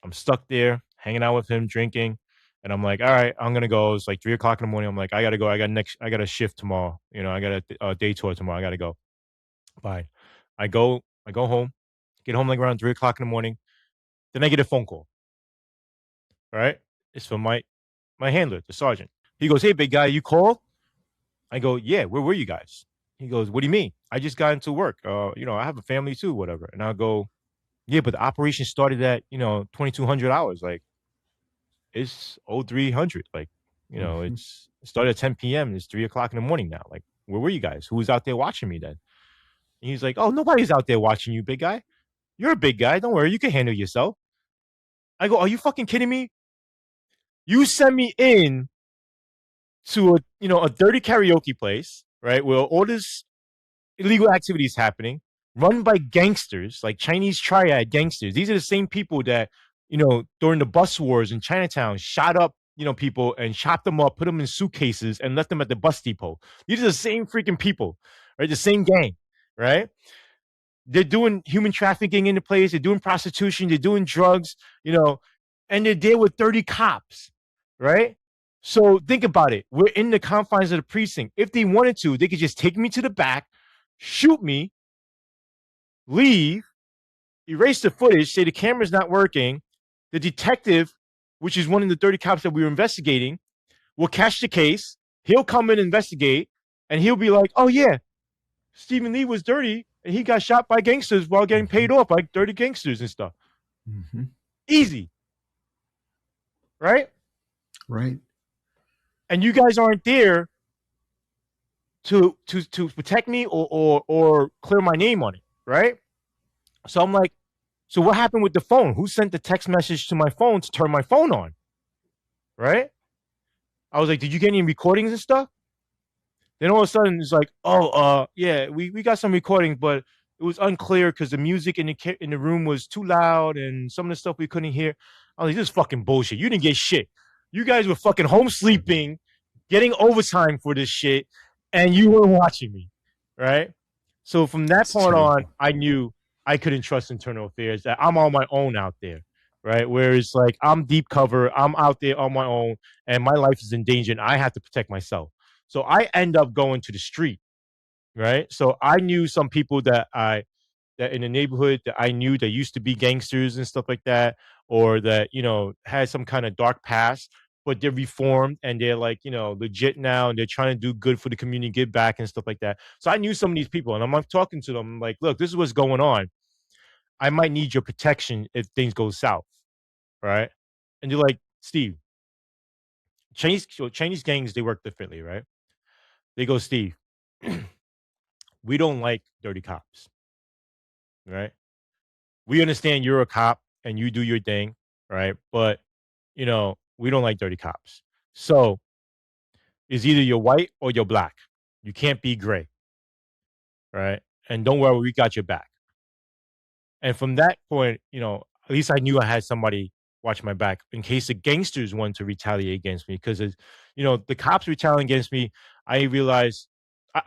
I'm stuck there, hanging out with him, drinking. And I'm like, all right, I'm gonna go. It's like 3 o'clock in the morning. I'm like, I gotta go. I got a shift tomorrow. I got a day tour tomorrow. I gotta go. Fine. I go home, get home like around 3 o'clock in the morning. Then I get a phone call. Right? It's from my handler, the sergeant. He goes, hey, big guy, you called? I go, yeah, where were you guys? He goes, what do you mean? I just got into work. I have a family too, whatever. And I'll go, yeah, but the operation started at, 2200 hours. Like, it's 0300. Like, it started at 10 p.m. It's 3 o'clock in the morning now. Like, where were you guys? Who was out there watching me then? And he's like, oh, nobody's out there watching you, big guy. You're a big guy. Don't worry. You can handle yourself. I go, are you fucking kidding me? You sent me in to a dirty karaoke place, right? Where all this illegal activities happening, run by gangsters, like Chinese triad gangsters. These are the same people that, during the bus wars in Chinatown, shot up, people and chopped them up, put them in suitcases and left them at the bus depot. These are the same freaking people, right? The same gang, right? They're doing human trafficking in the place. They're doing prostitution. They're doing drugs, and they're there with 30 cops, right? So think about it. We're in the confines of the precinct. If they wanted to, they could just take me to the back, shoot me, leave, erase the footage, say the camera's not working. The detective, which is one of the 30 cops that we were investigating, will catch the case. He'll come and investigate, and he'll be like, oh, yeah, Stephen Lee was dirty, and he got shot by gangsters while getting paid off by dirty gangsters and stuff. Mm-hmm. Easy. Right? Right. And you guys aren't there to protect me or clear my name on it, right? So I'm like, so what happened with the phone? Who sent the text message to my phone to turn my phone on? Right? I was like, did you get any recordings and stuff? Then all of a sudden it's like, oh, yeah, we got some recordings, but it was unclear because the music in the room was too loud and some of the stuff we couldn't hear. I was like, this is fucking bullshit. You didn't get shit. You guys were fucking home sleeping, getting overtime for this shit, and you weren't watching me, right? So from that point on, I knew I couldn't trust internal affairs, that I'm on my own out there, right? Whereas like I'm deep cover, I'm out there on my own, and my life is in danger, and I have to protect myself. So I end up going to the street, right? So I knew some people that in the neighborhood that I knew that used to be gangsters and stuff like that, or that had some kind of dark past. but they're reformed and they're like, legit now, and they're trying to do good for the community, give back and stuff like that. So I knew some of these people, and I'm like talking to them, I'm like, look, this is what's going on. I might need your protection if things go south, right? And they're like, Steve, Chinese gangs, they work differently, right? They go, Steve, we don't like dirty cops, right? We understand you're a cop and you do your thing, right? But we don't like dirty cops. So it's either you're white or you're black. You can't be gray, right? And don't worry, we got your back. And from that point, at least I knew I had somebody watch my back in case the gangsters wanted to retaliate against me. Because, the cops retaliating against me, I realized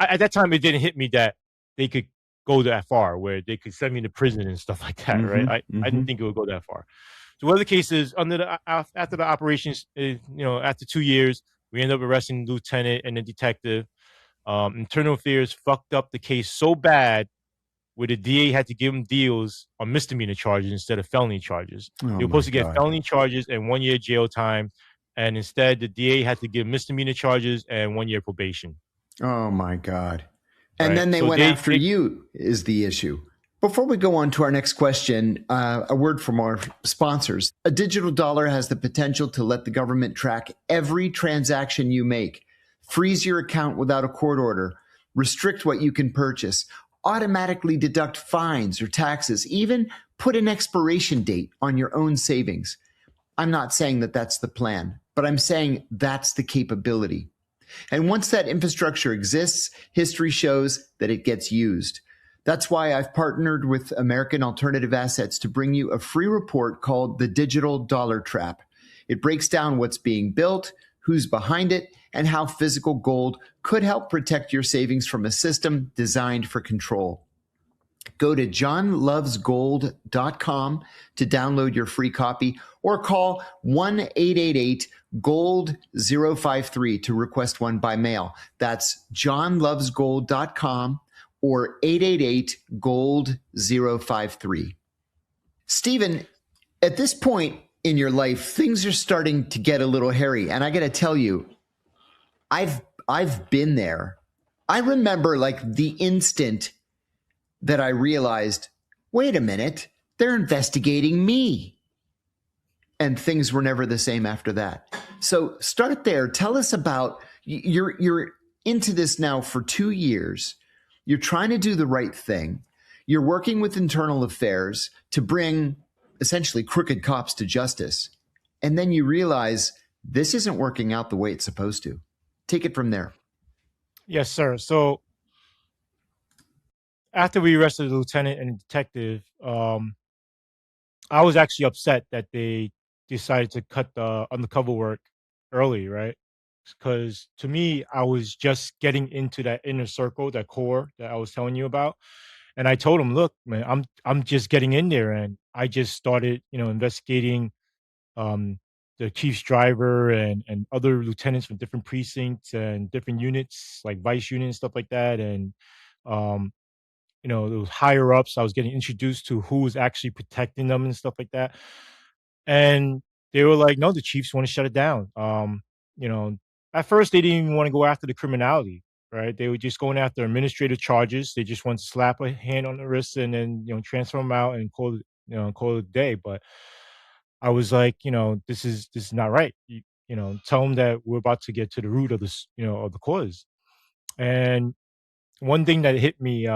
at that time it didn't hit me that they could go that far, where they could send me to prison and stuff like that, right? I didn't think it would go that far. So whatever the case is, after the operations, after 2 years, we ended up arresting the lieutenant and the detective. Internal affairs fucked up the case so bad where the DA had to give them deals on misdemeanor charges instead of felony charges. Oh, They were supposed to get felony charges and 1 year jail time, and instead the DA had to give misdemeanor charges and 1 year probation. Oh my God. And Right? then they So went after you is the issue. Before we go on to our next question, a word from our sponsors. A digital dollar has the potential to let the government track every transaction you make, freeze your account without a court order, restrict what you can purchase, automatically deduct fines or taxes, even put an expiration date on your own savings. I'm not saying that that's the plan, but I'm saying that's the capability. And once that infrastructure exists, history shows that it gets used. That's why I've partnered with American Alternative Assets to bring you a free report called The Digital Dollar Trap. It breaks down what's being built, who's behind it, and how physical gold could help protect your savings from a system designed for control. Go to johnlovesgold.com to download your free copy or call 1-888-GOLD-053 to request one by mail. That's johnlovesgold.com or 888-GOLD-053. Stephen, at this point in your life, things are starting to get a little hairy. And I got to tell you, I've been there. I remember like the instant that I realized, wait a minute, they're investigating me. And things were never the same after that. So start there. Tell us about, you're into this now for 2 years. You're trying to do the right thing. You're working with internal affairs to bring essentially crooked cops to justice. And then you realize this isn't working out the way it's supposed to. Take it from there. Yes, sir. So after we arrested the lieutenant and the detective, I was actually upset that they decided to cut the undercover work early, right? Because to me, I was just getting into that inner circle, that core that I was telling you about. And I told him, look, man, I'm just getting in there, and I just started, investigating um, the chief's driver and other lieutenants from different precincts and different units, like vice unit and stuff like that. And um, those higher ups, I was getting introduced to who was actually protecting them and stuff like that. And they were like, no, the chiefs want to shut it down. You know, at first they didn't even want to go after the criminality, right? They were just going after administrative charges. They just want to slap a hand on the wrist and then, transfer them out and call it a day. But I was like, this is not right. Tell them that we're about to get to the root of this, of the cause. And one thing that hit me,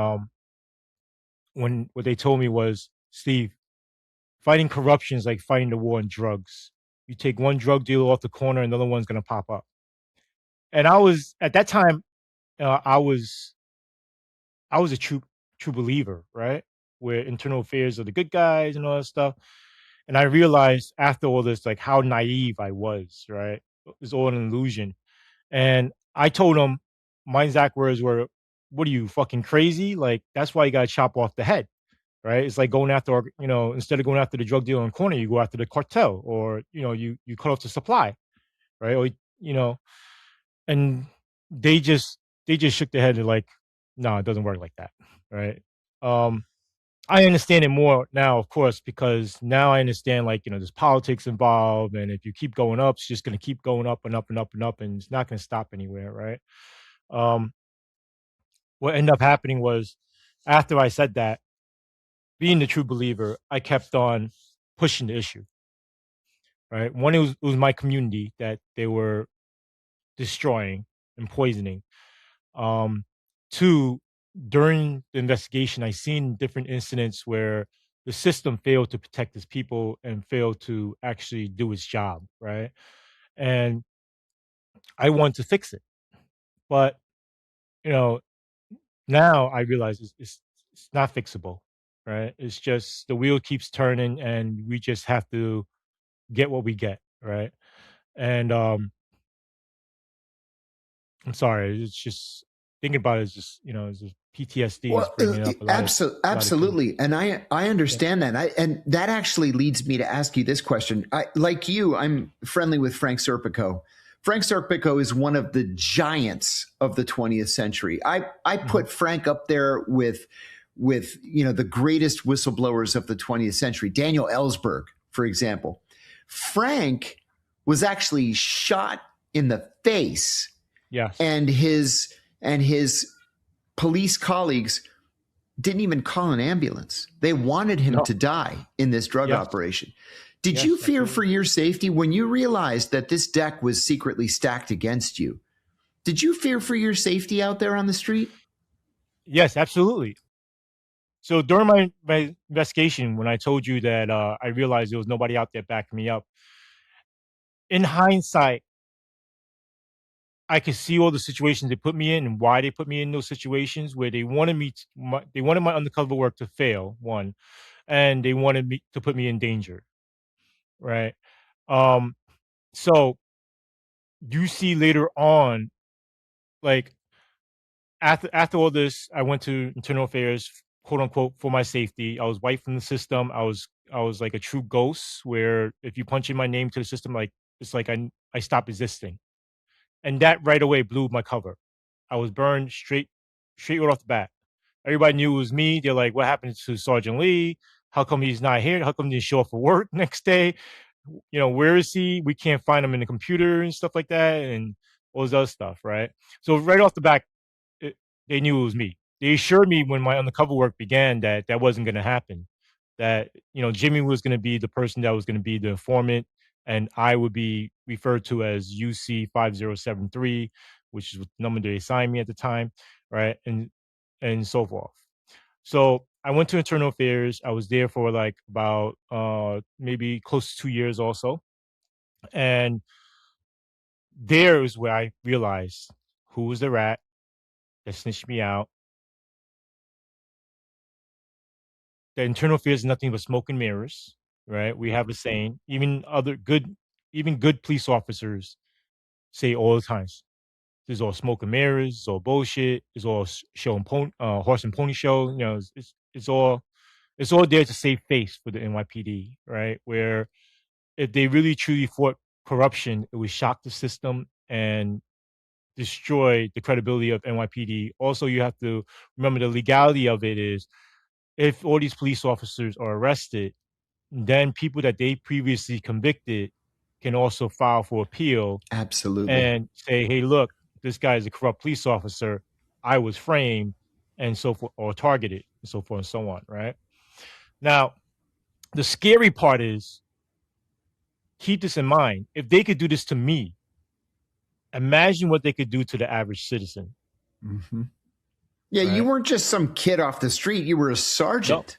when what they told me was, Steve, fighting corruption is like fighting the war on drugs. You take one drug dealer off the corner, another one's gonna pop up. And I was at that time, I was a true believer, right? Where internal affairs are the good guys and all that stuff. And I realized after all this, like how naive I was, right? It was all an illusion. And I told him my exact words were, "What are you fucking crazy? Like that's why you gotta chop off the head." Right? It's like going after, instead of going after the drug dealer in the corner, you go after the cartel, or you cut off the supply, right? Or and they just shook their head and like, no, it doesn't work like that, right? Um, I understand it more now, of course, because now I understand, like, there's politics involved, and if you keep going up, it's just going to keep going up and up and up and up, and it's not going to stop anywhere, right? Um, what ended up happening was, after I said that, being the true believer, I kept on pushing the issue, right? One, it was my community that they were destroying and poisoning. Um, Two, during the investigation, I seen different incidents where the system failed to protect its people and failed to actually do its job, right? And I want to fix it, but you know, now I realize it's not fixable, right? It's just the wheel keeps turning, and we just have to get what we get, right? And I'm sorry, it's just thinking about it is just it's just PTSD is Well, bringing up a lot of things. absolutely, and I Yeah. understand that. And that actually leads me to ask you this question. Like you, I'm friendly with Frank Serpico. Frank Serpico is one of the giants of the 20th century. I Mhm. put Frank up there with the greatest whistleblowers of the 20th century. Daniel Ellsberg, for example. Frank was actually shot in the face, Yes. and his police colleagues didn't even call an ambulance. They wanted him No. to die in this drug Yes. operation. Did you Yes. fear for Absolutely. your safety when you realized that this deck was secretly stacked against you? Did you fear for your safety out there on the street? Yes. Absolutely. So during my investigation, when I told you that I realized there was nobody out there backing me up, in hindsight, I could see all the situations they put me in and why they put me in those situations where they wanted they wanted my undercover work to fail, one, and they wanted me to put me in danger, right? Um, so you see later on, like, after all this, I went to internal affairs, quote unquote, for my safety. I was wiped from the system. I was like a true ghost, where if you punch in my name to the system, like, it's like I stopped existing, and that right away blew my cover. I was burned straight right off the bat. Everybody knew it was me. They're like, "What happened to Sergeant Lee? How come he's not here? How come he didn't show up for work next day? Where is he? We can't find him in the computer and stuff like that, and all this other stuff, right?" So right off the bat, it, they knew it was me. They assured me when my undercover work began that that wasn't going to happen. That Jimmy was going to be the person that was going to be the informant, and I would be referred to as UC 5073, which is the number they assigned me at the time, right? And so forth. So I went to internal affairs. I was there for like about maybe close to 2 years also, and there is where I realized who was the rat that snitched me out. The internal affairs is nothing but smoke and mirrors, right? We have a saying. Even good police officers say all the times, "This is all smoke and mirrors. It's all bullshit. It's all show and horse and pony show." It's all there to save face for the NYPD, right? Where if they really truly fought corruption, it would shock the system and destroy the credibility of NYPD. Also, you have to remember the legality of it is, if all these police officers are arrested, then people that they previously convicted can also file for appeal Absolutely. and say, "Hey, look, this guy is a corrupt police officer. I was framed," and so forth, or targeted, and so forth and so on, right? Now, the scary part is, keep this in mind. If they could do this to me, imagine what they could do to the average citizen, Mm-hmm. Yeah, you right? weren't just some kid off the street. You were a No, sergeant.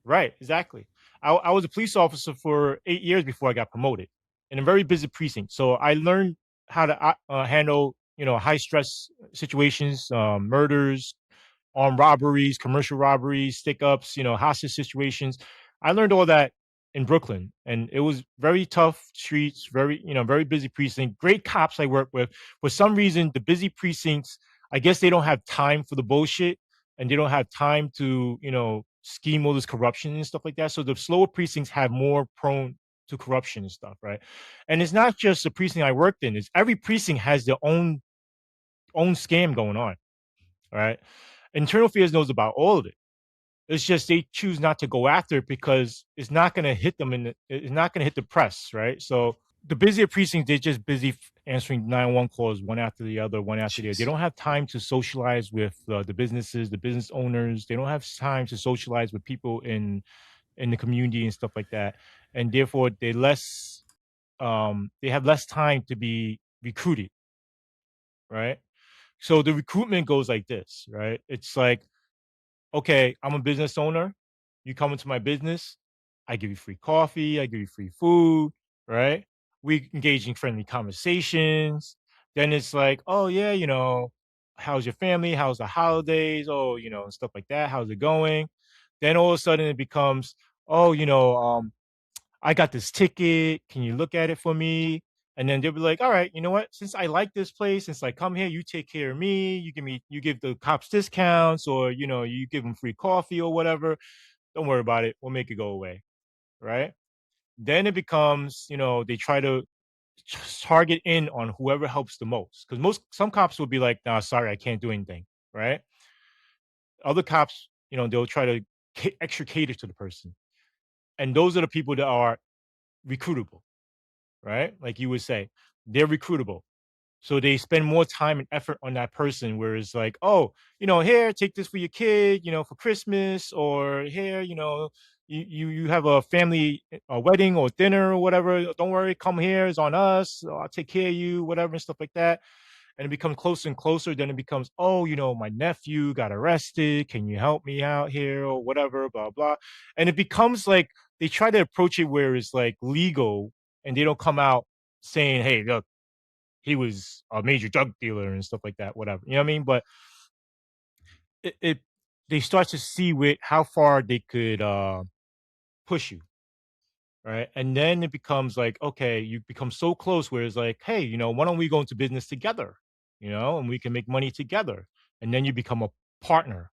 right, exactly. I was a police officer for 8 years before I got promoted in a very busy precinct. So I learned how to handle, high stress situations, murders, armed robberies, commercial robberies, stick ups, hostage situations. I learned all that in Brooklyn, and it was very tough streets, very busy precinct. Great cops I work with. For some reason, the busy precincts, I guess they don't have time for the bullshit, and they don't have time to, scheme all this corruption and stuff like that. So the slower precincts have more prone to corruption and stuff, right? And it's not just the precinct I worked in; it's every precinct has their own scam going on, right? Internal affairs knows about all of it. It's just they choose not to go after it because it's not going to hit them it's not going to hit the press, right? So the busier precincts, they're just busy answering 911 calls one after the other, one after the other. They Jeez. don't have time to socialize with the businesses, the business owners. They don't have time to socialize with people in the community and stuff like that, and therefore they have less time to be recruited, right? So the recruitment goes like this, right? It's like, okay, I'm a business owner. You come into my business, I give you free coffee, I give you free food, right? We engage in friendly conversations. Then it's like, oh yeah, how's your family? How's the holidays? Oh, stuff like that. How's it going? Then all of a sudden it becomes, oh, I got this ticket. Can you look at it for me? And then they'll be like, all right, you know what? Since I like this place, since I come here, you take care of me. You give the cops discounts, or you give them free coffee or whatever. Don't worry about it. We'll make it go away, right? Then it becomes, they try to target in on whoever helps the most, because some cops will be like, nah, sorry, I can't do anything, right? Other cops, they'll try to extra cater to the person, and those are the people that are recruitable, right? Like you would say, they're recruitable. So they spend more time and effort on that person. Whereas like, oh, here, take this for your kid, for Christmas, or here, you have a family a wedding or dinner or whatever. Don't worry, come here, it's on us. I'll take care of you, whatever, and stuff like that. And it becomes closer and closer. Then it becomes, oh, my nephew got arrested. Can you help me out here or whatever, blah, blah. And it becomes like they try to approach it where it's like legal, and they don't come out saying, hey, look, he was a major drug dealer and stuff like that, whatever. You know what I mean? But it they start to see with how far they could push you, right? And then it becomes like, okay, you become so close where it's like, hey, why don't we go into business together, and we can make money together, and then you become a partner,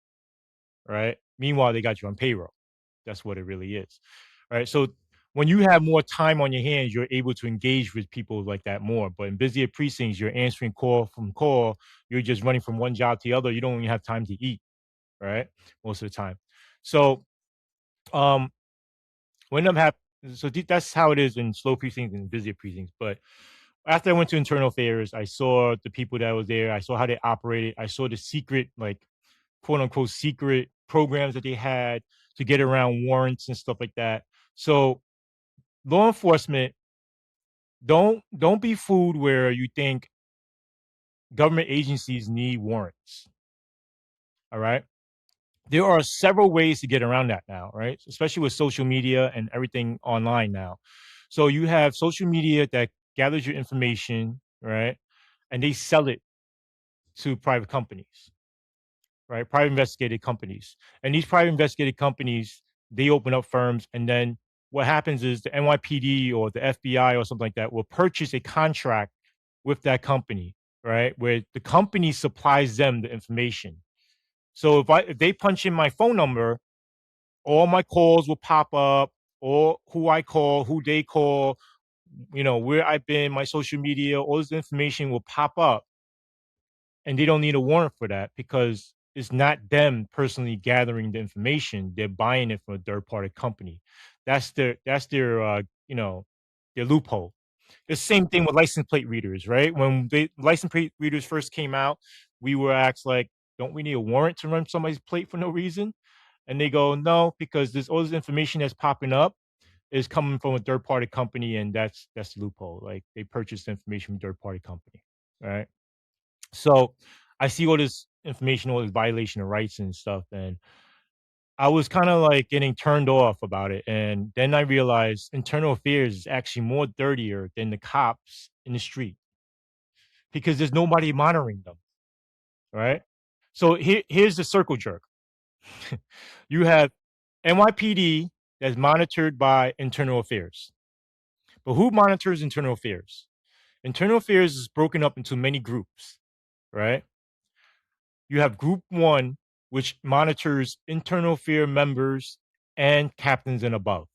right? Meanwhile, they got you on payroll. That's what it really is, right? So when you have more time on your hands, you're able to engage with people like that more. But in busier precincts, you're answering call from call. You're just running from one job to the other. You don't even have time to eat, right? Most of the time. So um, when I'm happy, so that's how it is in slow precincts and busier precincts. But after I went to internal affairs, I saw the people that was there. I saw how they operated. I saw the secret, like quote unquote, secret programs that they had to get around warrants and stuff like that. So law enforcement, don't be fooled where you think government agencies need warrants. All right. There are several ways to get around that now, right? Especially with social media and everything online now. So you have social media that gathers your information, right? And they sell it to private companies, right? Private investigated companies. And these private investigated companies, they open up firms, and then what happens is the NYPD or the FBI or something like that will purchase a contract with that company, right? Where the company supplies them the information. So if they punch in my phone number, all my calls will pop up, or who I call, who they call, where I've been, my social media, all this information will pop up, and they don't need a warrant for that because it's not them personally gathering the information. They're buying it from a third party company. That's their their loophole. The same thing with license plate readers, right? When license plate readers first came out, we were asked like, don't we need a warrant to run somebody's plate for no reason? And they go, no, because there's all this information that's popping up is coming from a third party company, and that's the loophole. Like they purchased information from a third party company, right? So I see all this information, all this violation of rights and stuff, and I was kind of like getting turned off about it. And then I realized internal affairs is actually more dirtier than the cops in the street because there's nobody monitoring them, right? So here's the circle jerk. You have NYPD that's monitored by internal affairs. But who monitors internal affairs? Internal affairs is broken up into many groups, right? You have group one, which monitors internal affair members and captains and above.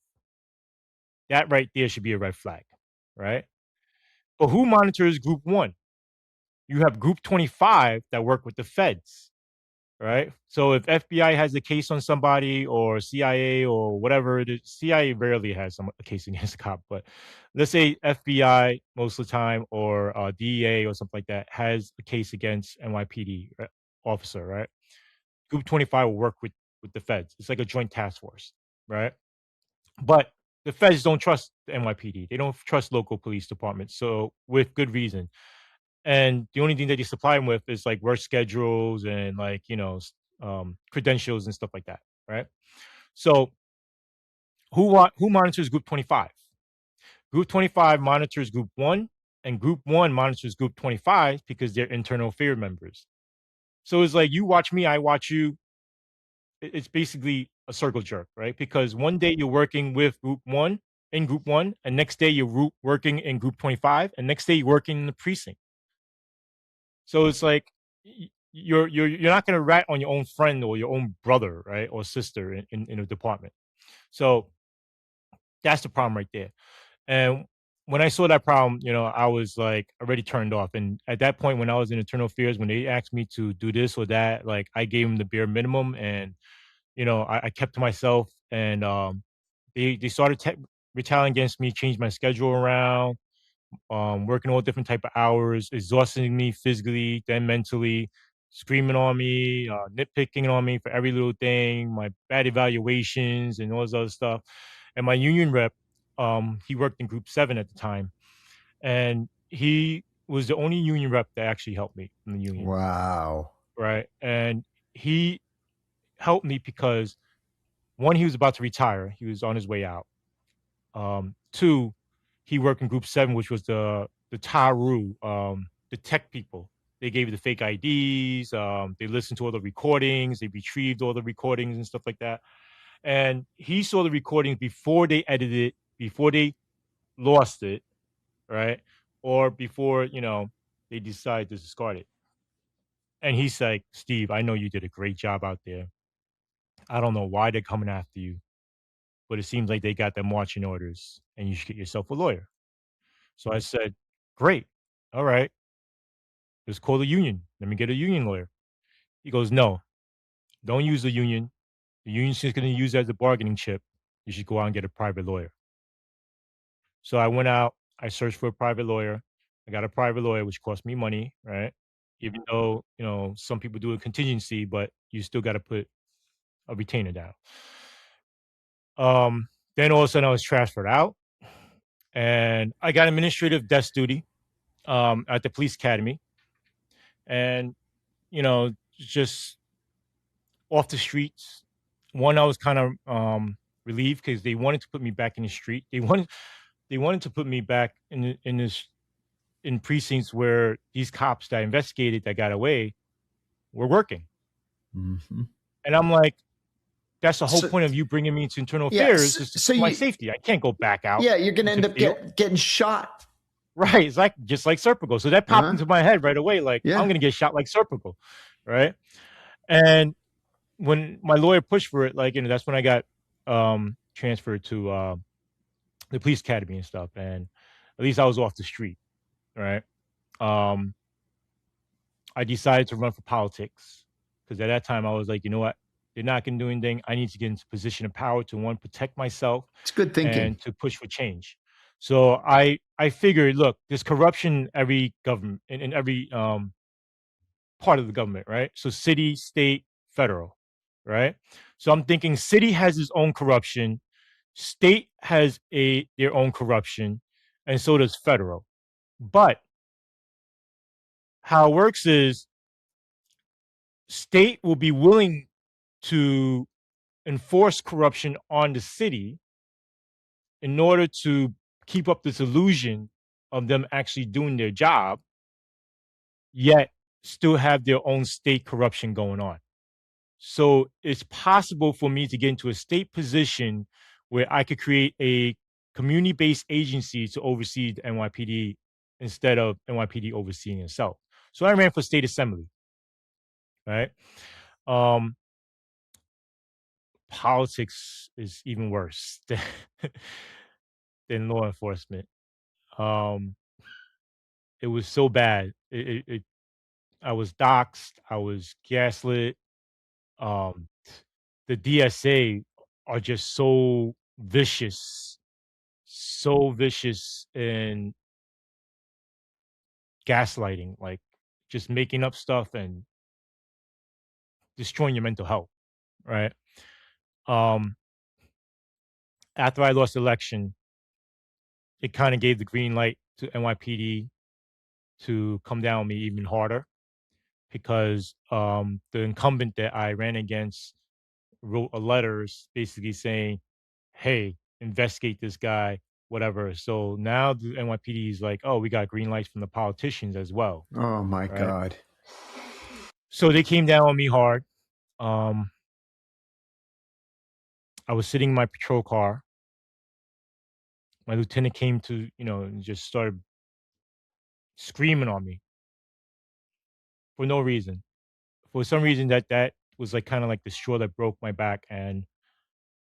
That right there should be a red flag, right? But who monitors group one? You have group 25 that work with the feds, right? So if FBI has a case on somebody or CIA or whatever it is, CIA rarely has a case against a cop, but let's say FBI most of the time or DEA or something like that has a case against NYPD officer, right? Group 25 will work with the feds. It's like a joint task force, right? But the feds don't trust the NYPD. They don't trust local police departments. So with good reason. And the only thing that they supply them with is like work schedules and like, credentials and stuff like that, right? So who monitors Group 25? Group 25 monitors Group 1, and Group 1 monitors Group 25 because they're internal affair members. So it's like you watch me, I watch you. It's basically a circle jerk, right? Because one day you're working with Group 1, and next day you're working in Group 25, and next day you're working in the precinct. So it's like you're not gonna rat on your own friend or your own brother, right, or sister in a department. So that's the problem right there. And when I saw that problem, I was like already turned off. And at that point, when I was in internal affairs, when they asked me to do this or that, like I gave them the bare minimum, and I kept to myself. And they started retaliating against me, changed my schedule around, working all different type of hours, exhausting me physically, then mentally, screaming on me, nitpicking on me for every little thing, my bad evaluations and all this other stuff. And my union rep, he worked in Group 7 at the time, and he was the only union rep that actually helped me in the union, Wow. right? And he helped me because one, he was about to retire; he was on his way out. Two, he worked in Group 7, which was the Taru, the tech people. They gave you the fake IDs. They listened to all the recordings. They retrieved all the recordings and stuff like that. And he saw the recordings before they edited it, before they lost it, right? Or before they decide to discard it. And he's like, Steve, I know you did a great job out there. I don't know why they're coming after you, but it seems like they got their marching orders, and you should get yourself a lawyer. So I said, great. All right. Let's call the union. Let me get a union lawyer. He goes, no, don't use the union. The union's just going to use it as a bargaining chip. You should go out and get a private lawyer. So I went out. I searched for a private lawyer. I got a private lawyer, which cost me money, right? Even though, some people do a contingency, but you still got to put a retainer down. Then all of a sudden I was transferred out, and I got administrative desk duty at the police academy. And, just off the streets. One, I was kind of relieved because they wanted to put me back in the street. They wanted to put me back in precincts where these cops that investigated that got away were working. Mhm. And I'm like, that's the whole So, point of you bringing me into internal yeah, affairs is so for my you, safety. I can't go back out yeah, you're going to into end the up field. getting shot. Right. It's like just like Serpico. So that popped Uh-huh. into my head right away. Like, I'm Yeah. gonna get shot like Serpico. Right. And when my lawyer pushed for it, like, that's when I got transferred to the police academy and stuff. And at least I was off the street, right? Um, I decided to run for politics because at that time I was like, you know what? They're not going to do anything. I need to get into a position of power to, one, protect myself, It's good thinking. and to push for change. So I figured, look, there's corruption in every government, in every part of the government, right? So city, state, federal, right? So I'm thinking city has its own corruption, state has their own corruption, and so does federal. But how it works is state will be willing to enforce corruption on the city in order to keep up this illusion of them actually doing their job, yet still have their own state corruption going on. So it's possible for me to get into a state position where I could create a community-based agency to oversee the NYPD instead of NYPD overseeing itself. So I ran for state assembly, right? Um, Politics is even worse than law enforcement. Um, it was so bad. I was doxxed. I was gaslit. Um, the DSA are just so vicious in gaslighting, like just making up stuff and destroying your mental health, right? Um, After I lost the election, it kind of gave the green light to NYPD to come down on me even harder because the incumbent that I ran against wrote a letters basically saying, "Hey, investigate this guy, whatever." So now the NYPD is like, "Oh, we got green lights from the politicians as well," Oh my right? God. So they came down on me hard. Um, I was sitting in my patrol car. My lieutenant came to, and just started screaming on me for no reason. For some reason, that was like kind of like the straw that broke my back. And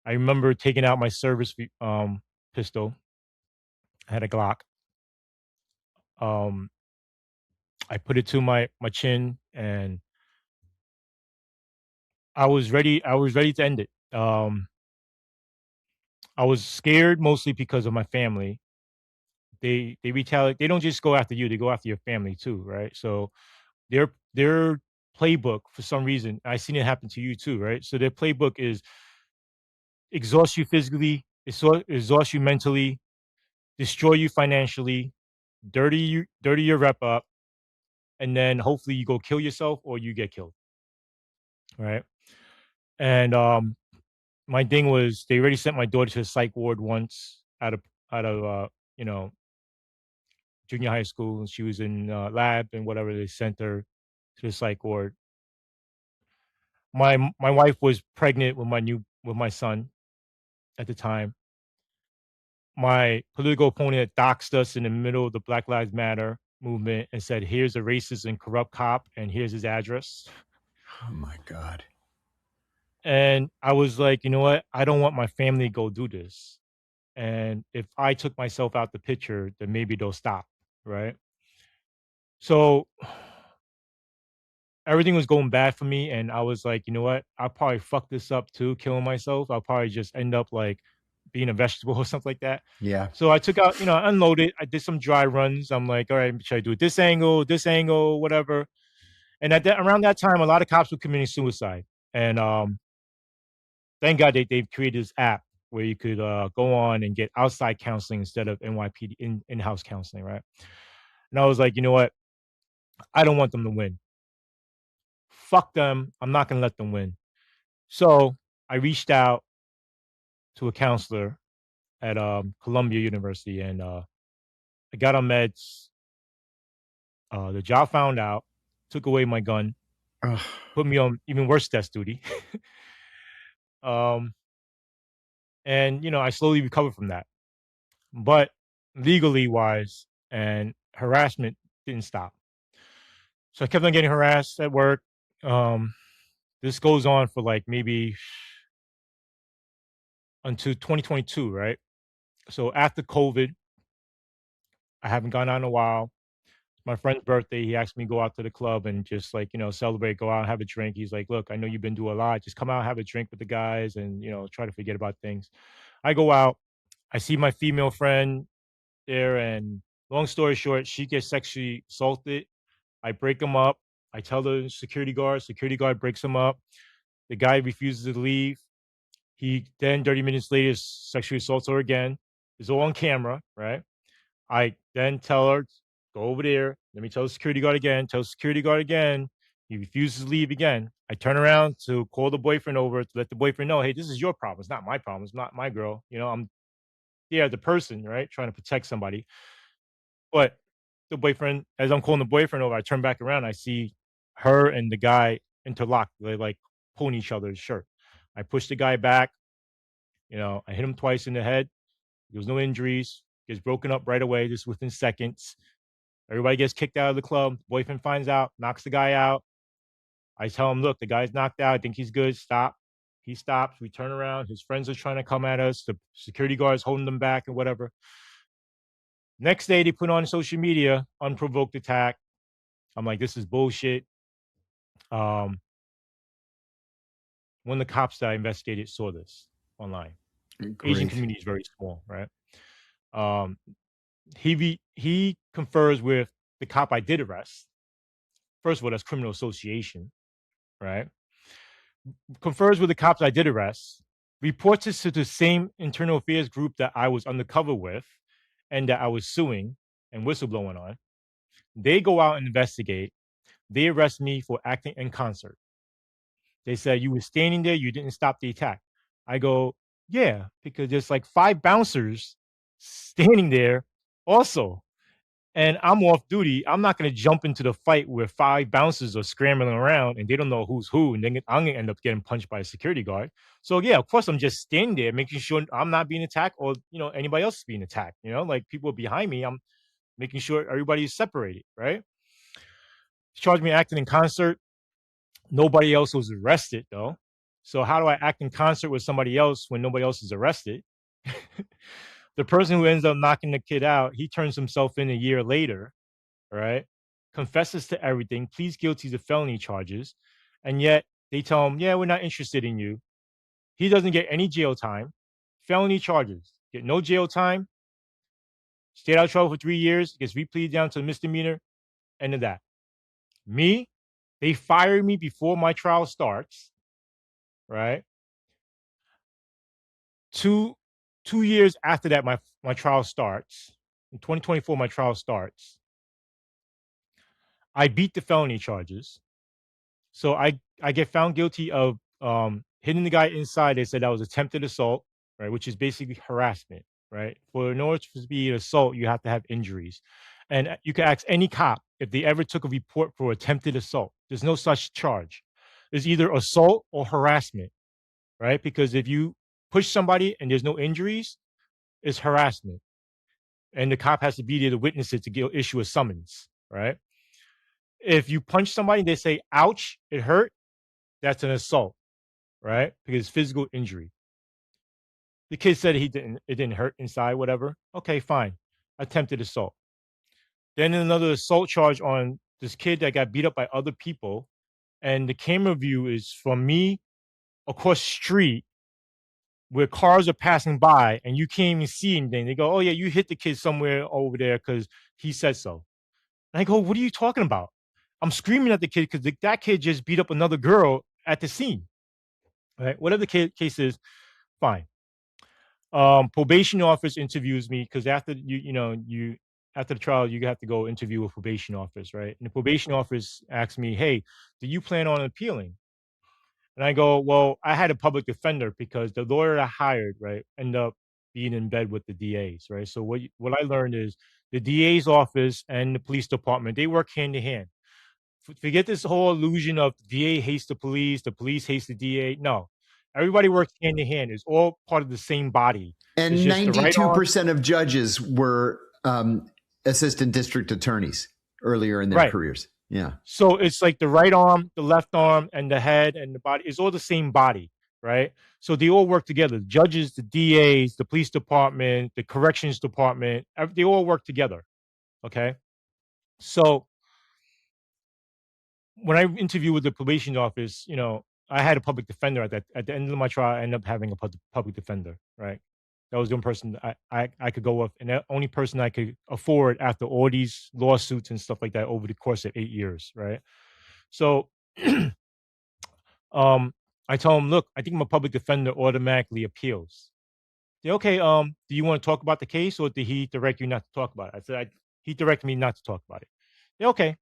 I remember taking out my pistol. I had a Glock. Um, I put it to my chin, and I was ready to end it. I was scared mostly because of my family. They retaliate. They don't just go after you; they go after your family too, right? So their playbook for some reason, I seen it happen to you too, right? So their playbook is exhaust you physically, exhaust you mentally, destroy you financially, dirty your rep up, and then hopefully you go kill yourself or you get killed, right? And my thing was they already sent my daughter to the psych ward once out of you know junior high school, and she was in lab and whatever. They sent her to the psych ward. My wife was pregnant with my son at the time. My political opponent doxed us in the middle of the Black Lives Matter movement and said, "Here's a racist and corrupt cop, and here's his address." Oh my God. And I was like, you know what? I don't want my family to go do this. And if I took myself out the picture, then maybe they'll stop, right? So everything was going bad for me, and I was like, you know what? I'll probably fuck this up too, killing myself. I'll probably just end up like being a vegetable or something like that. Yeah. So I took out, I unloaded. I did some dry runs. I'm like, all right, should I do it this angle, whatever? And around that time, a lot of cops were committing suicide. And thank God they've created this app where you could go on and get outside counseling instead of NYPD in-house counseling, right? And I was like, you know what? I don't want them to win. Fuck them. I'm not gonna let them win. So I reached out to a counselor at Columbia University, and I got on meds. The job found out, took away my gun, Ugh. put me on even worse desk duty. um, and I slowly recovered from that. But legally wise and harassment didn't stop. So I kept on getting harassed at work. Um, this goes on for like maybe until 2022, right? So after COVID, I haven't gone out in a while. My friend's birthday, he asked me to go out to the club and just like, celebrate, go out and have a drink. He's like, look, I know you've been through a lot. Just come out and have a drink with the guys and, try to forget about things. I go out, I see my female friend there, and long story short, she gets sexually assaulted. I break him up. I tell the security guard breaks him up. The guy refuses to leave. He then 30 minutes later sexually assaults her again. It's all on camera, right? I then tell her, go over there. Let me tell the security guard again. Tell the security guard again. He refuses to leave again. I turn around to call the boyfriend over to let the boyfriend know, hey, this is your problem. It's not my problem. It's not my girl. I'm the person, right? Trying to protect somebody. But the boyfriend, as I'm calling the boyfriend over, I turn back around. I see her and the guy interlocked. They're like pulling each other's shirt. I push the guy back. I hit him twice in the head. There was no injuries. Gets broken up right away, just within seconds. Everybody gets kicked out of the club. Boyfriend finds out, knocks the guy out. I tell him, look, the guy's knocked out. I think he's good. Stop. He stops. We turn around. His friends are trying to come at us. The security guards holding them back and whatever. Next day, they put on social media, unprovoked attack. I'm like, this is bullshit. Um, one of the cops that I investigated saw this online. Asian Great. community is very small, right? Um, he confers with the cop I did arrest. First of all, that's criminal association, right? Confers with the cops I did arrest, reports this to the same internal affairs group that I was undercover with and that I was suing and whistleblowing on. They go out and investigate. They arrest me for acting in concert. They said, you were standing there, you didn't stop the attack. I go, yeah, because there's like 5 bouncers standing there also. And I'm off duty. I'm not going to jump into the fight where 5 bouncers are scrambling around and they don't know who's who. And then I'm going to end up getting punched by a security guard. So, yeah, of course, I'm just standing there making sure I'm not being attacked or, anybody else is being attacked. Like people behind me, I'm making sure everybody's separated, right? Charged me acting in concert. Nobody else was arrested, though. So, how do I act in concert with somebody else when nobody else is arrested? The person who ends up knocking the kid out, he turns himself in a year later, right? Confesses to everything, pleads guilty to felony charges, and yet they tell him, yeah, we're not interested in you. He doesn't get any jail time. Felony charges, get no jail time, stayed out of trouble for 3 years, gets repleted down to a misdemeanor, end of that. Me, they fired me before my trial starts, right? Two years after that, my trial starts. In 2024, my trial starts. I beat the felony charges. So I get found guilty of hitting the guy inside. They said that was attempted assault, right? Which is basically harassment, right? In order to be an assault, you have to have injuries. And you can ask any cop if they ever took a report for attempted assault. There's no such charge. There's either assault or harassment, right? Because if you push somebody and there's no injuries, it's harassment. And the cop has to be there to witness it to issue a summons, right? If you punch somebody, they say, ouch, it hurt, that's an assault, right? Because it's physical injury. The kid said it didn't hurt inside, whatever. Okay, fine. Attempted assault. Then another assault charge on this kid that got beat up by other people. And the camera view is from me across the street where cars are passing by and you can't even see anything. They go, oh, yeah, you hit the kid somewhere over there because he said so. And I go, what are you talking about? I'm screaming at the kid because that kid just beat up another girl at the scene. Right? Whatever the case is, fine. Probation office interviews me because after after the trial, you have to go interview with probation office, right? And the probation office asks me, hey, do you plan on appealing? And I go, well, I had a public defender because the lawyer I hired, right, ended up being in bed with the DAs, right? So what I learned is the DA's office and the police department, they work hand in hand. Forget this whole illusion of the DA hates the police hates the DA. No, everybody works hand in hand. It's all part of the same body. And it's just 92% of judges were assistant district attorneys earlier in their careers. Yeah. So it's like the right arm, the left arm, and the head and the body. It's all the same body, right? So they all work together. The judges, the DAs, the police department, the corrections department, they all work together. Okay. So when I interviewed with the probation office, I had a public defender at the end of my trial. I ended up having a public defender, right? That was the only person I could go with, and the only person I could afford after all these lawsuits and stuff like that over the course of 8 years, right? So, I told him, look, I think my public defender automatically appeals. Say, okay, do you want to talk about the case, or did he direct you not to talk about it? I said, he directed me not to talk about it. Say, okay.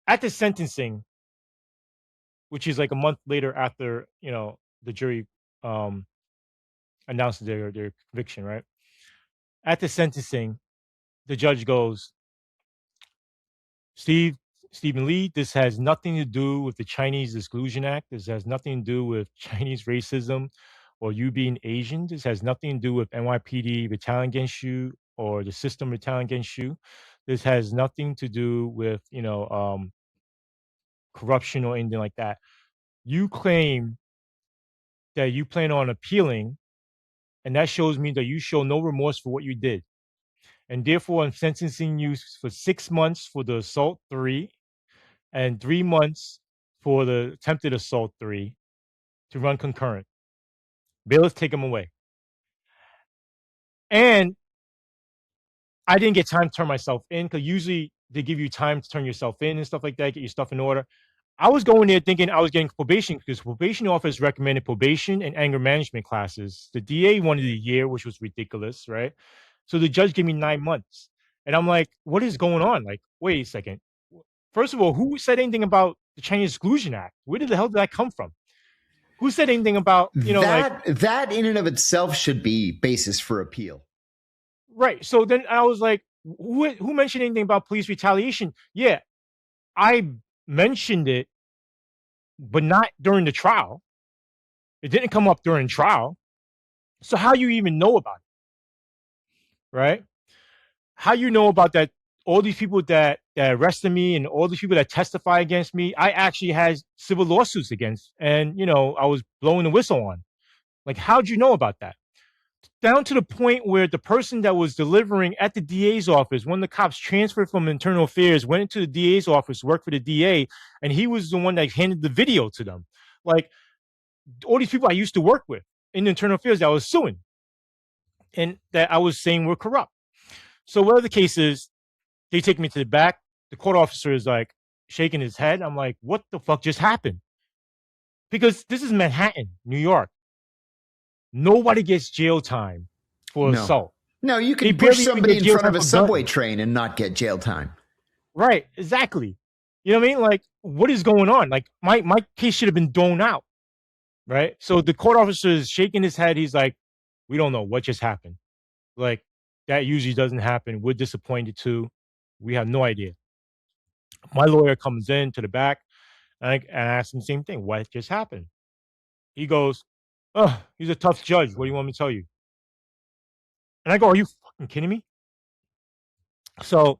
At the sentencing, which is like a month later after the jury announced their conviction, right? At the sentencing, the judge goes, Stephen Lee, this has nothing to do with the Chinese Exclusion Act. This has nothing to do with Chinese racism or you being Asian. This has nothing to do with NYPD retaliating against you or the system retaliating against you. This has nothing to do with corruption or anything like that. You claim that you plan on appealing, and that shows me that you show no remorse for what you did. And therefore, I'm sentencing you for 6 months for the assault 3 and 3 months for the attempted assault 3 to run concurrent. Bailiffs take him away. And I didn't get time to turn myself in because usually they give you time to turn yourself in and stuff like that, get your stuff in order. I was going there thinking I was getting probation because probation office recommended probation and anger management classes. The DA wanted a year, which was ridiculous, right? So the judge gave me 9 months. And I'm like, what is going on? Like, wait a second. First of all, who said anything about the Chinese Exclusion Act? Where did the hell did that come from? Who said anything about, that in and of itself should be basis for appeal. Right. So then I was like, who mentioned anything about police retaliation? Yeah, I mentioned it, but not during the trial. It didn't come up during trial. So how you even know about it? Right? How you know about that? All these people that arrested me and all these people that testify against me, I actually had civil lawsuits against, and I was blowing the whistle on. Like, how'd you know about that? Down to the point where the person that was delivering at the DA's office, when the cops transferred from internal affairs, went into the DA's office, worked for the DA, and he was the one that handed the video to them. Like, all these people I used to work with in internal affairs that I was suing and that I was saying were corrupt. So whatever the case is, they take me to the back. The court officer is like shaking his head. I'm like, what the fuck just happened? Because this is Manhattan, New York. Nobody gets jail time for assault. No, you can push somebody in front of a subway train and not get jail time. Right, exactly. You know what I mean? Like, what is going on? Like, my case should have been thrown out. Right? So the court officer is shaking his head. He's like, we don't know what just happened. Like, that usually doesn't happen. We're disappointed too. We have no idea. My lawyer comes in to the back and I ask him the same thing. What just happened? He goes, oh, he's a tough judge. What do you want me to tell you? And I go, are you fucking kidding me? So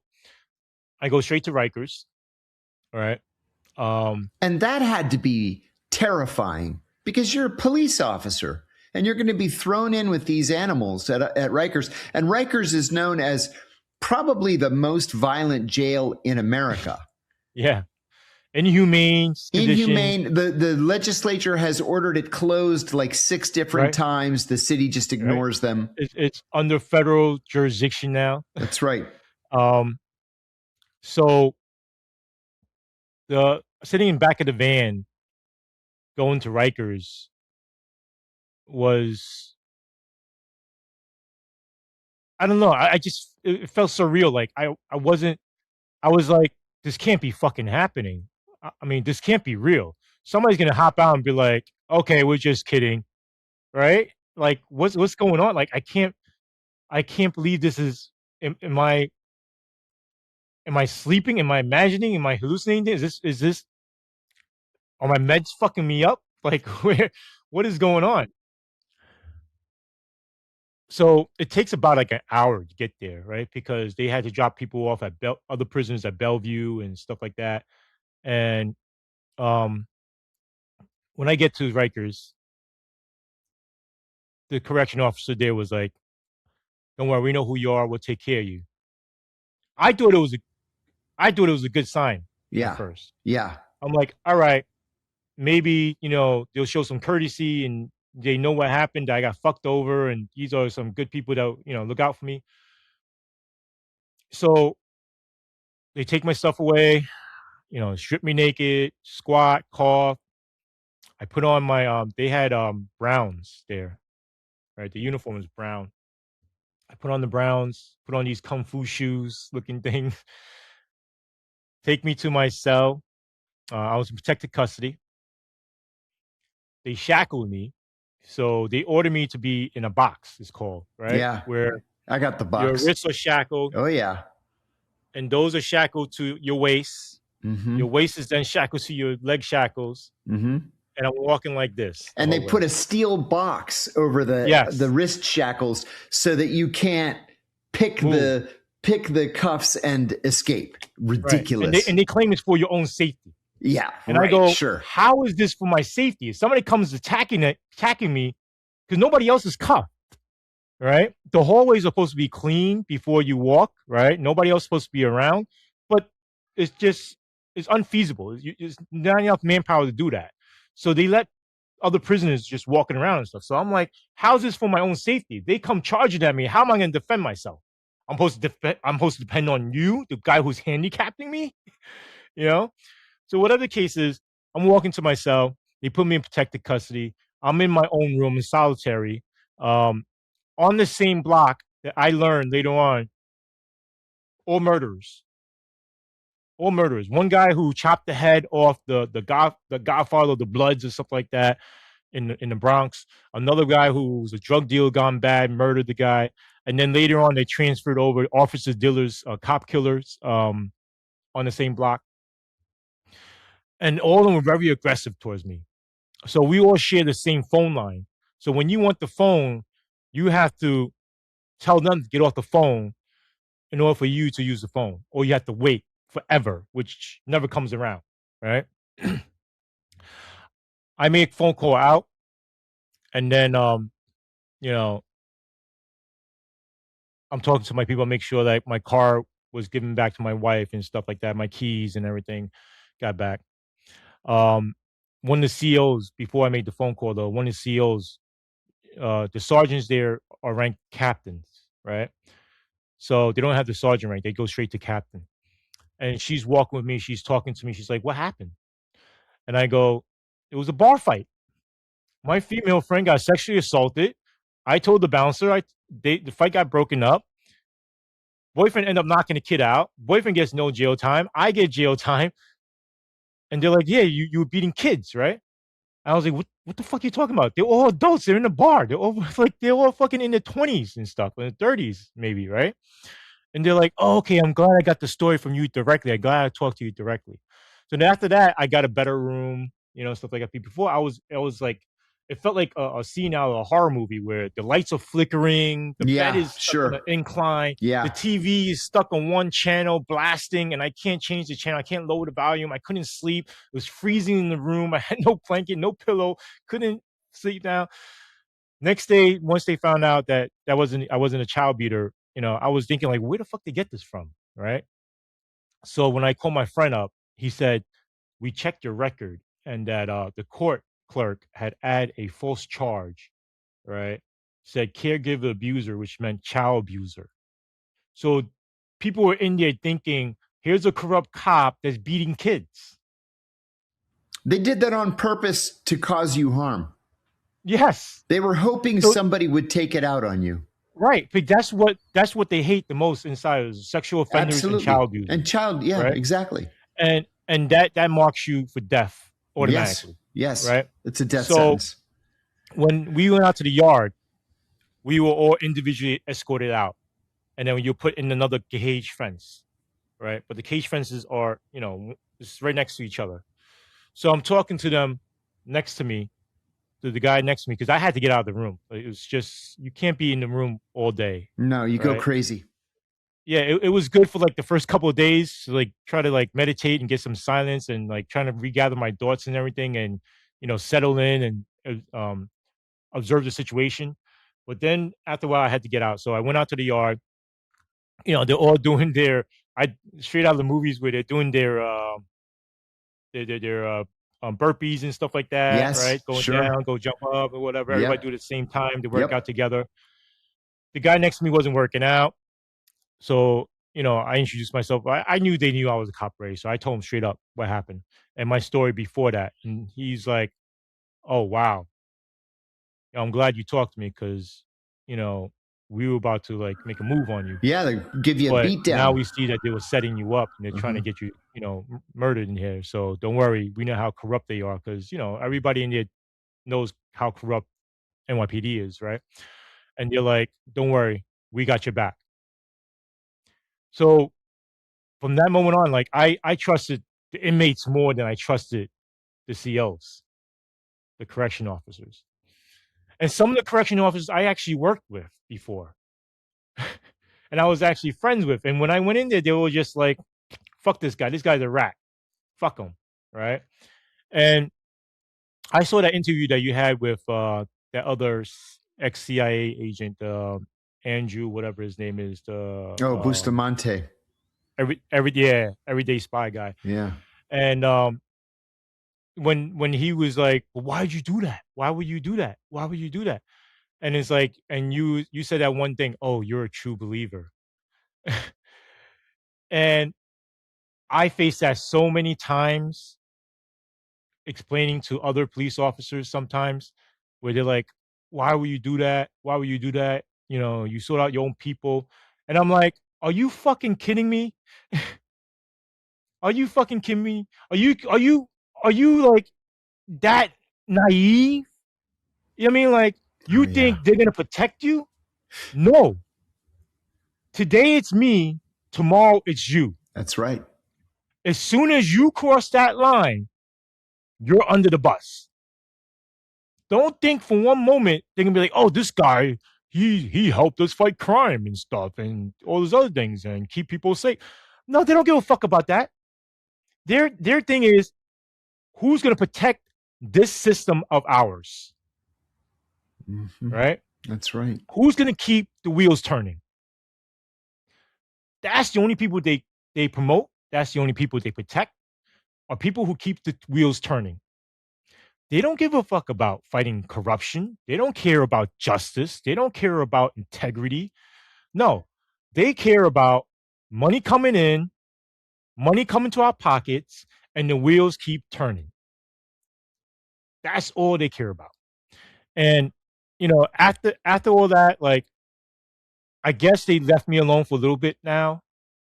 I go straight to Rikers. All right. And that had to be terrifying because you're a police officer and you're going to be thrown in with these animals at Rikers. And Rikers is known as probably the most violent jail in America. Yeah. Inhumane. The legislature has ordered it closed like 6 different times. The city just ignores them. It's under federal jurisdiction now. That's right. So sitting in back of the van going to Rikers was, I don't know. It felt surreal. Like I was like, this can't be fucking happening. I mean, this can't be real. Somebody's going to hop out and be like, okay, we're just kidding. Right? Like what's going on? Like, I can't believe this is, am I sleeping? Am I imagining? Am I hallucinating? Is this, are my meds fucking me up? Like, what is going on? So it takes about like an hour to get there, right? Because they had to drop people off at other prisons at Bellevue and stuff like that. And when I get to Rikers, the correction officer there was like, "Don't worry, we know who you are. We'll take care of you." I thought it was a good sign. Yeah. At first. Yeah. I'm like, all right, maybe they'll show some courtesy and they know what happened. I got fucked over, and these are some good people that look out for me. So they take my stuff away, strip me naked, squat, cough. I put on my they had browns there, right? The uniform was brown. I put on the browns, put on these kung fu shoes looking things. Take me to my cell. I was in protected custody. They shackled me. So they ordered me to be in a box, it's called, right? Yeah. Where I got the box. Your wrists are shackled. Oh, yeah. And those are shackled to your waist. Mm-hmm. Your waist is then shackled to your leg shackles. Mm-hmm. And I'm walking like this. And they put a steel box over the wrist shackles so that you can't pick the cuffs and escape. Ridiculous. Right. And they claim it's for your own safety. Yeah. And I go, sure. How is this for my safety? If somebody comes attacking me, because nobody else is cuffed, right? The hallways are supposed to be clean before you walk, right? Nobody else is supposed to be around. But it's just it's unfeasible. It's not enough manpower to do that. So they let other prisoners just walking around and stuff. So I'm like, how's this for my own safety? They come charging at me. How am I going to defend myself? I'm supposed to depend on you, the guy who's handicapping me, you know? So whatever the case is, I'm walking to my cell. They put me in protected custody. I'm in my own room in solitary, um, on the same block that I learned later on, all murderers. All murderers. One guy who chopped the head off the godfather of the Bloods or something like that in the Bronx. Another guy who was a drug dealer gone bad, murdered the guy. And then later on, they transferred over officers, dealers, cop killers on the same block. And all of them were very aggressive towards me. So we all share the same phone line. So when you want the phone, you have to tell them to get off the phone in order for you to use the phone, or you have to wait forever, which never comes around, right? I make phone call out, and then you know, I'm talking to my people, make sure that my car was given back to my wife and stuff like that, my keys and everything got back. One of the COs, before I made the phone call though, one of the COs, the sergeants there are ranked captains, right? So they don't have the sergeant rank; they go straight to captain. And she's walking with me, she's talking to me, she's like, "What happened?" And I go, "It was a bar fight. My female friend got sexually assaulted. I told the bouncer, the fight got broken up. Boyfriend ended up knocking the kid out. Boyfriend gets no jail time. I get jail time." And they're like, "Yeah, you were beating kids, right?" I was like, what the fuck are you talking about? They're all adults. They're in the bar. They're all like they're all fucking in their 20s and stuff, in their 30s, maybe, right? And they're like, "Oh, okay, I'm glad I got the story from you directly. I'm glad I talked to you directly." So then after that, I got a better room, stuff like that. Before I was like, it felt like a scene out of a horror movie where the lights are flickering, the bed Yeah, is stuck on an sure. incline, the Yeah. TV is stuck on one channel blasting, and I can't change the channel. I can't lower the volume. I couldn't sleep. It was freezing in the room. I had no blanket, no pillow, couldn't sleep down. Next day, once they found out that I wasn't a child beater, I was thinking like, where the fuck they get this from, right? So when I called my friend up, he said, "We checked your record and that the court clerk had added a false charge, right? Said caregiver abuser, which meant child abuser." So people were in there thinking, here's a corrupt cop that's beating kids. They did that on purpose to cause you harm. Yes. They were hoping So somebody would take it out on you. right, but that's what they hate the most inside is sexual offenders and Absolutely. child abusers, And child, yeah, right? exactly. And that marks you for death Yes. automatically, Yes. right? It's a death So sentence. when we went out to the yard, we were all individually escorted out, and then you're put in another cage fence, right? But the cage fences are, it's right next to each other. So I'm talking to them next to me, to the guy next to me, because I had to get out of the room. It was just you can't be in the room all day. No, you go Right? crazy. Yeah, it was good for like the first couple of days to like try to like meditate and get some silence and like trying to regather my thoughts and everything and settle in and observe the situation. But then after a while, I had to get out. So I went out to the yard. They're all doing I straight out of the movies where they're doing their burpees and stuff like that, Yes, right? Going sure. down, go jump up or whatever. Everybody Yep. do it at the same time to work Yep. out together. The guy next to me wasn't working out. So, I introduced myself. I knew they knew I was a cop already. So I told him straight up what happened and my story before that. And he's like, "Oh, wow. I'm glad you talked to me because, we were about to like make a move on you. Yeah, they give you a But beat now down. we see that they were setting you up and they're trying to get you, murdered in here. So don't worry. We know how corrupt they are because, everybody in there knows how corrupt NYPD is, right?" And they're like, "Don't worry. We got your back." So from that moment on, like I trusted the inmates more than I trusted the COs, the correction officers. And some of the correction officers I actually worked with before. And I was actually friends with. And when I went in there, they were just like, "Fuck this guy. This guy's a rat. Fuck him." Right. And I saw that interview that you had with that other ex CIA agent, Andrew, whatever his name is, the Oh, Bustamante. everyday spy guy. Yeah. And when he was like, well, why'd you do that? Why would you do that? Why would you do that? And it's like, and you said that one thing, oh, you're a true believer. And I faced that so many times explaining to other police officers sometimes where they're like, why would you do that? Why would you do that? You know, you sort out your own people. And I'm like, are you fucking kidding me? Are you fucking kidding me? Are you like that naive? You know what I mean? Like, Oh you yeah, think they're gonna protect you? No. Today it's me, tomorrow it's you. that's right. As soon as you cross that line, you're under the bus. Don't think for one moment they're gonna be like, oh, this guy, he helped us fight crime and stuff and all those other things and keep people safe. No, they don't give a fuck about that. Their thing is who's gonna protect this system of ours, Hmm. right? That's right. Who's gonna keep the wheels turning? That's the only people they promote. That's the only people they protect. Are people who keep the wheels turning. They don't give a fuck about fighting corruption. They don't care about justice. They don't care about integrity. No, they care about money coming in, money coming to our pockets, and the wheels keep turning. That's all they care about. And after all that, like, I guess they left me alone for a little bit now.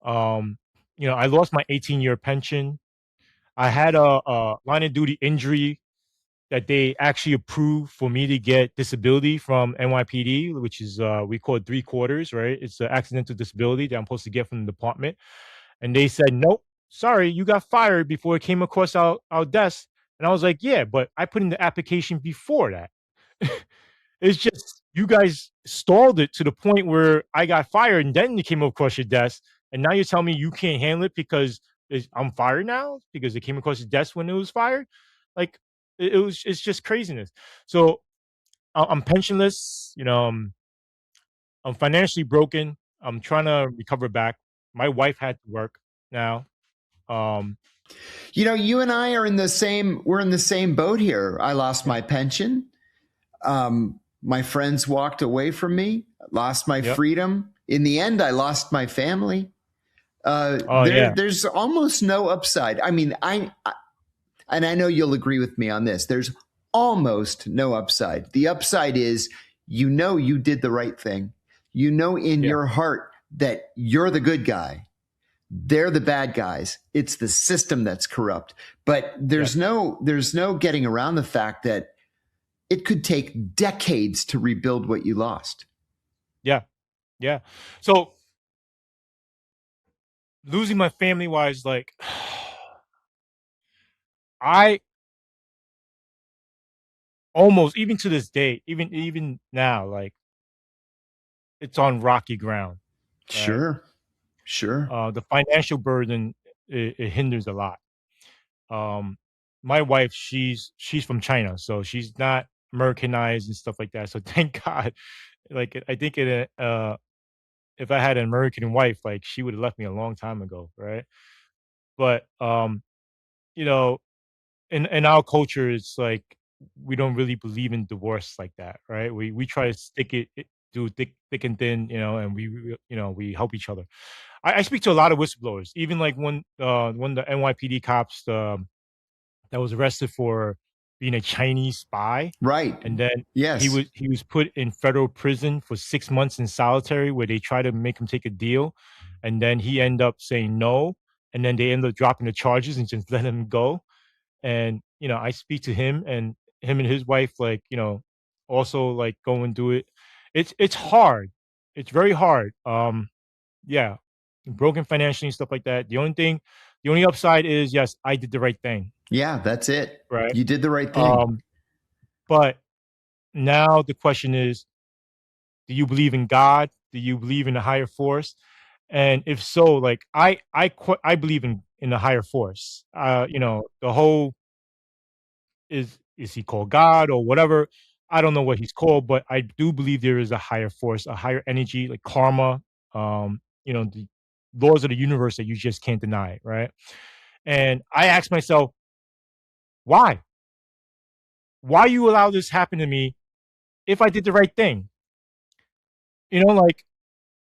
Um, I lost my 18-year pension. I had a line of duty injury that they actually approved for me to get disability from NYPD, which is we call it 3/4, right? It's an accidental disability that I'm supposed to get from the department. And they said, nope, sorry, you got fired before it came across our desk. And I was like, yeah, but I put in the application before that. It's just you guys stalled it to the point where I got fired and then it came across your desk. And now you're telling me you can't handle it because I'm fired now because it came across your desk when it was fired. Like it's just craziness. So I'm pensionless. I'm financially broken. I'm trying to recover back. My wife had to work now. Um, You and I are in the same. We're in the same boat here. I lost my pension. My friends walked away from me. Lost my yep. freedom. In the end, I lost my family. Oh yeah. There's almost no upside. I mean, and I know you'll agree with me on this. There's almost no upside. The upside is you did the right thing. You know in Yeah. your heart that you're the good guy. They're the bad guys. It's the system that's corrupt. But there's Yes. no getting around the fact that it could take decades to rebuild what you lost. Yeah. Yeah. So losing my family wise, like I almost even to this day, even now, like it's on rocky ground, right? Sure. Sure. The financial burden it hinders a lot. Um, my wife, she's from China, so she's not Americanized and stuff like that. So thank God. Like I think if I had an American wife, like she would have left me a long time ago, right? But you know, in our culture, it's like we don't really believe in divorce like that, right? We try to stick it do thick and thin, and we help each other. I speak to a lot of whistleblowers, even like one of the NYPD cops that was arrested for being a Chinese spy, Right. and then Yes. he was put in federal prison for 6 months in solitary, where they try to make him take a deal, and then he ended up saying no, and then they end up dropping the charges and just let him go. And I speak to him and his wife, like also like go and do it. It's hard. It's very hard. Yeah, broken financially and stuff like that. The only upside is yes, I did the right thing, Yeah, that's it. right? You did the right thing. Um, but now the question is, do you believe in God? Do you believe in a higher force? And if so, like I believe in a higher force. The whole is he called God or whatever? I don't know what he's called, but I do believe there is a higher force, a higher energy, like karma. The laws of the universe that you just can't deny, right? And I asked myself, why? Why you allow this happen to me if I did the right thing? Like,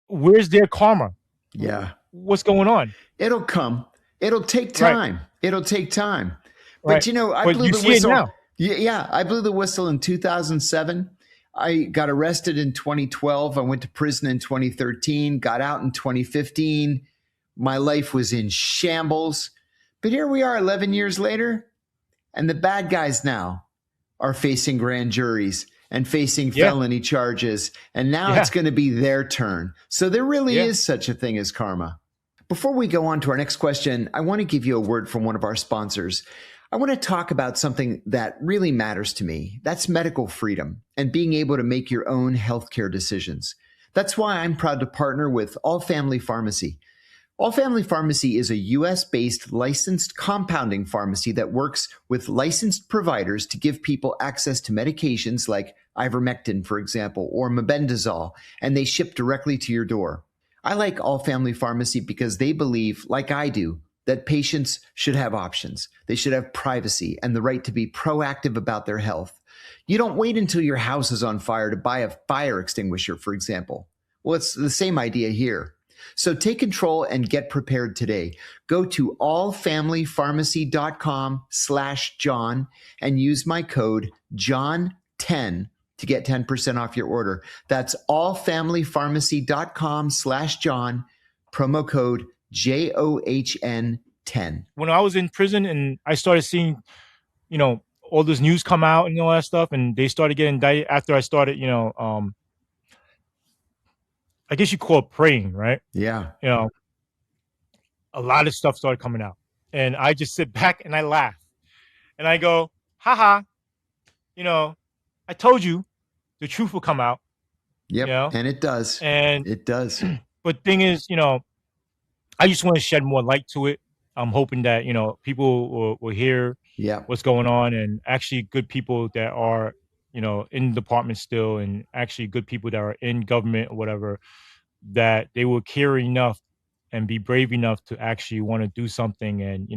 where's their karma? Yeah. What's going on? It'll come. It'll take Right, time. It'll take time. But right. I But blew you the see it whistle. now. Yeah, I blew the whistle in 2007. I got arrested in 2012. I went to prison in 2013, got out in 2015. My life was in shambles. But here we are 11 years later, and the bad guys now are facing grand juries and facing Yeah, felony charges. And now yeah, it's going to be their turn. So there really yeah. is such a thing as karma. Before we go on to our next question, I want to give you a word from one of our sponsors. I want to talk about something that really matters to me. That's medical freedom and being able to make your own healthcare decisions. That's why I'm proud to partner with All Family Pharmacy. All Family Pharmacy is a US-based licensed compounding pharmacy that works with licensed providers to give people access to medications like ivermectin, for example, or mebendazole, and they ship directly to your door. I like All Family Pharmacy because they believe, like I do, that patients should have options. They should have privacy and the right to be proactive about their health. You don't wait until your house is on fire to buy a fire extinguisher, for example. Well, it's the same idea here. So take control and get prepared today. Go to allfamilypharmacy.com/John and use my code John10 to get 10% off your order. That's allfamilypharmacy.com/John, promo code JOHN10. When I was in prison and I started seeing, all this news come out and all that stuff, and they started getting indicted after I started, I guess you call it praying, right? Yeah. A lot of stuff started coming out. And I just sit back and I laugh. And I go, haha, I told you the truth will come out. Yep. And it does. And it does. But thing is, I just want to shed more light to it. I'm hoping that, people will hear what's going on, and actually good people that are, in the department still, and actually good people that are in government or whatever, that they will care enough and be brave enough to actually want to do something, and,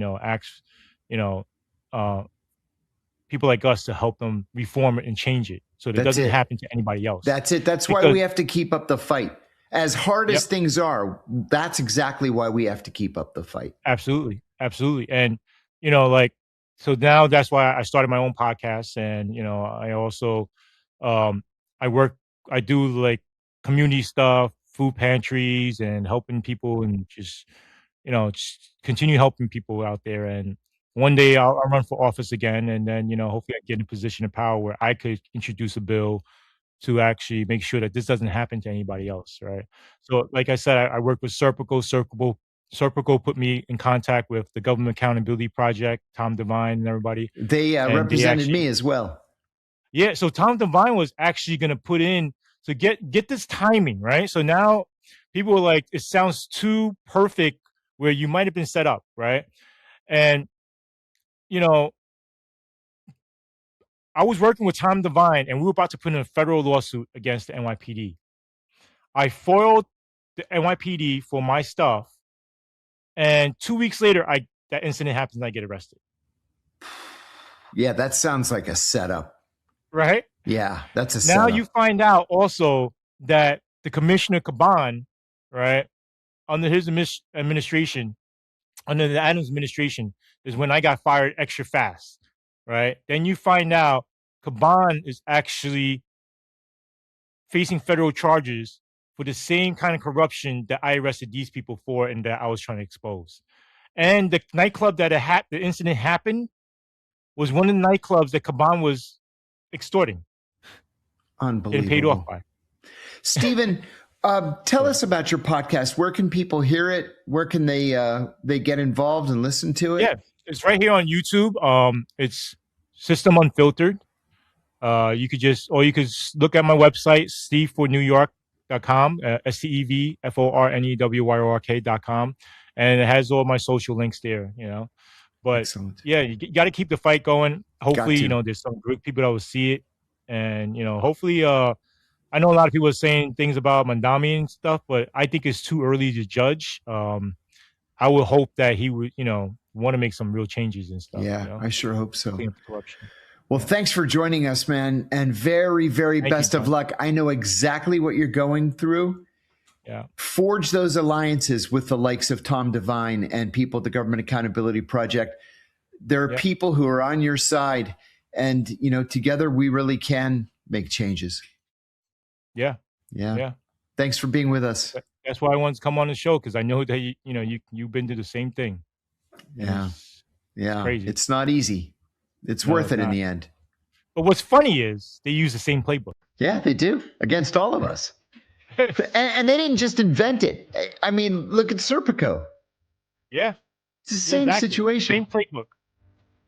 people like us to help them reform it and change it so that it doesn't happen to anybody else. That's it. That's why we have to keep up the fight. As hard as things are, that's exactly why we have to keep up the fight. Absolutely. Absolutely. And, so now that's why I started my own podcast. And, I also, I do like community stuff, food pantries, and helping people, and just continue helping people out there. And one day I'll run for office again. And then, hopefully I get in a position of power where I could introduce a bill to actually make sure that this doesn't happen to anybody else, right? So, like I said, I work with Serpico. Serpico put me in contact with the Government Accountability Project, Tom Devine, and everybody. They represented me as well. Yeah, so Tom Devine was actually going to put in to get this timing, right? So now people are like, it sounds too perfect where you might have been set up, right? And I was working with Tom Devine, and we were about to put in a federal lawsuit against the NYPD. I foiled the NYPD for my stuff, and 2 weeks later, that incident happens, and I get arrested. Yeah, that sounds like a setup, right? Yeah, that's a now setup. You find out also that the Commissioner Caban, right, under his administration, under the Adams administration, is when I got fired extra fast. Right. Then you find out Caban is actually facing federal charges for the same kind of corruption that I arrested these people for and that I was trying to expose. And the nightclub that the incident happened was one of the nightclubs that Caban was extorting. Unbelievable. And paid off by. Stephen, tell us about your podcast. Where can people hear it? Where can they get involved and listen to it? Yeah. It's right here on YouTube. It's System Unfiltered. You could look at my website, stevefornewyork.com, STEVFORNEWYORK.com, and it has all my social links there. But excellent. Yeah, you got to keep the fight going. Hopefully, there's some great people that will see it, and hopefully, I know a lot of people are saying things about Mandami and stuff, but I think it's too early to judge. I would hope that he would, want to make some real changes and stuff. Yeah, you know? I sure hope so. Clean up the corruption. Well, thanks for joining us, man. And very, very Thank you, best of John. luck. I know exactly what you're going through. Yeah. Forge those alliances with the likes of Tom Devine and people at the Government Accountability Project. There are Yeah. people who are on your side, and you know, together we really can make changes. Yeah. Yeah. Yeah. Thanks for being with us. That's why I wanted to come on the show, because I know that you've been through the same thing. And Yeah. it's crazy. It's not easy. It's No, worth it's it in not. the end. But what's funny is they use the same playbook. Yeah, they do against all of us. And they didn't just invent it. I mean, look at Serpico. Yeah. It's the same Exactly. situation. Same playbook.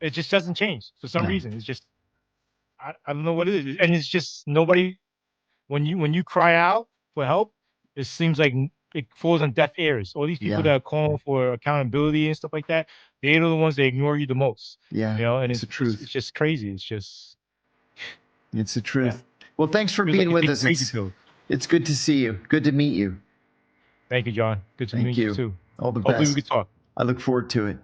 It just doesn't change for some No. reason. It's just I don't know what it is, and it's just nobody. When you cry out for help, it seems like it falls on deaf ears. All these people Yeah. that are calling for accountability and stuff like that, they're the ones that ignore you the most. Yeah, You know, and it's the truth. It's just crazy. It's just It's the truth. Well, thanks for feels being like with you us. take crazy pills. It's good to see you. Good to meet you. Thank you, John. Good to Thank meet you. you too. All the Hopefully we best. can talk. I look forward to it.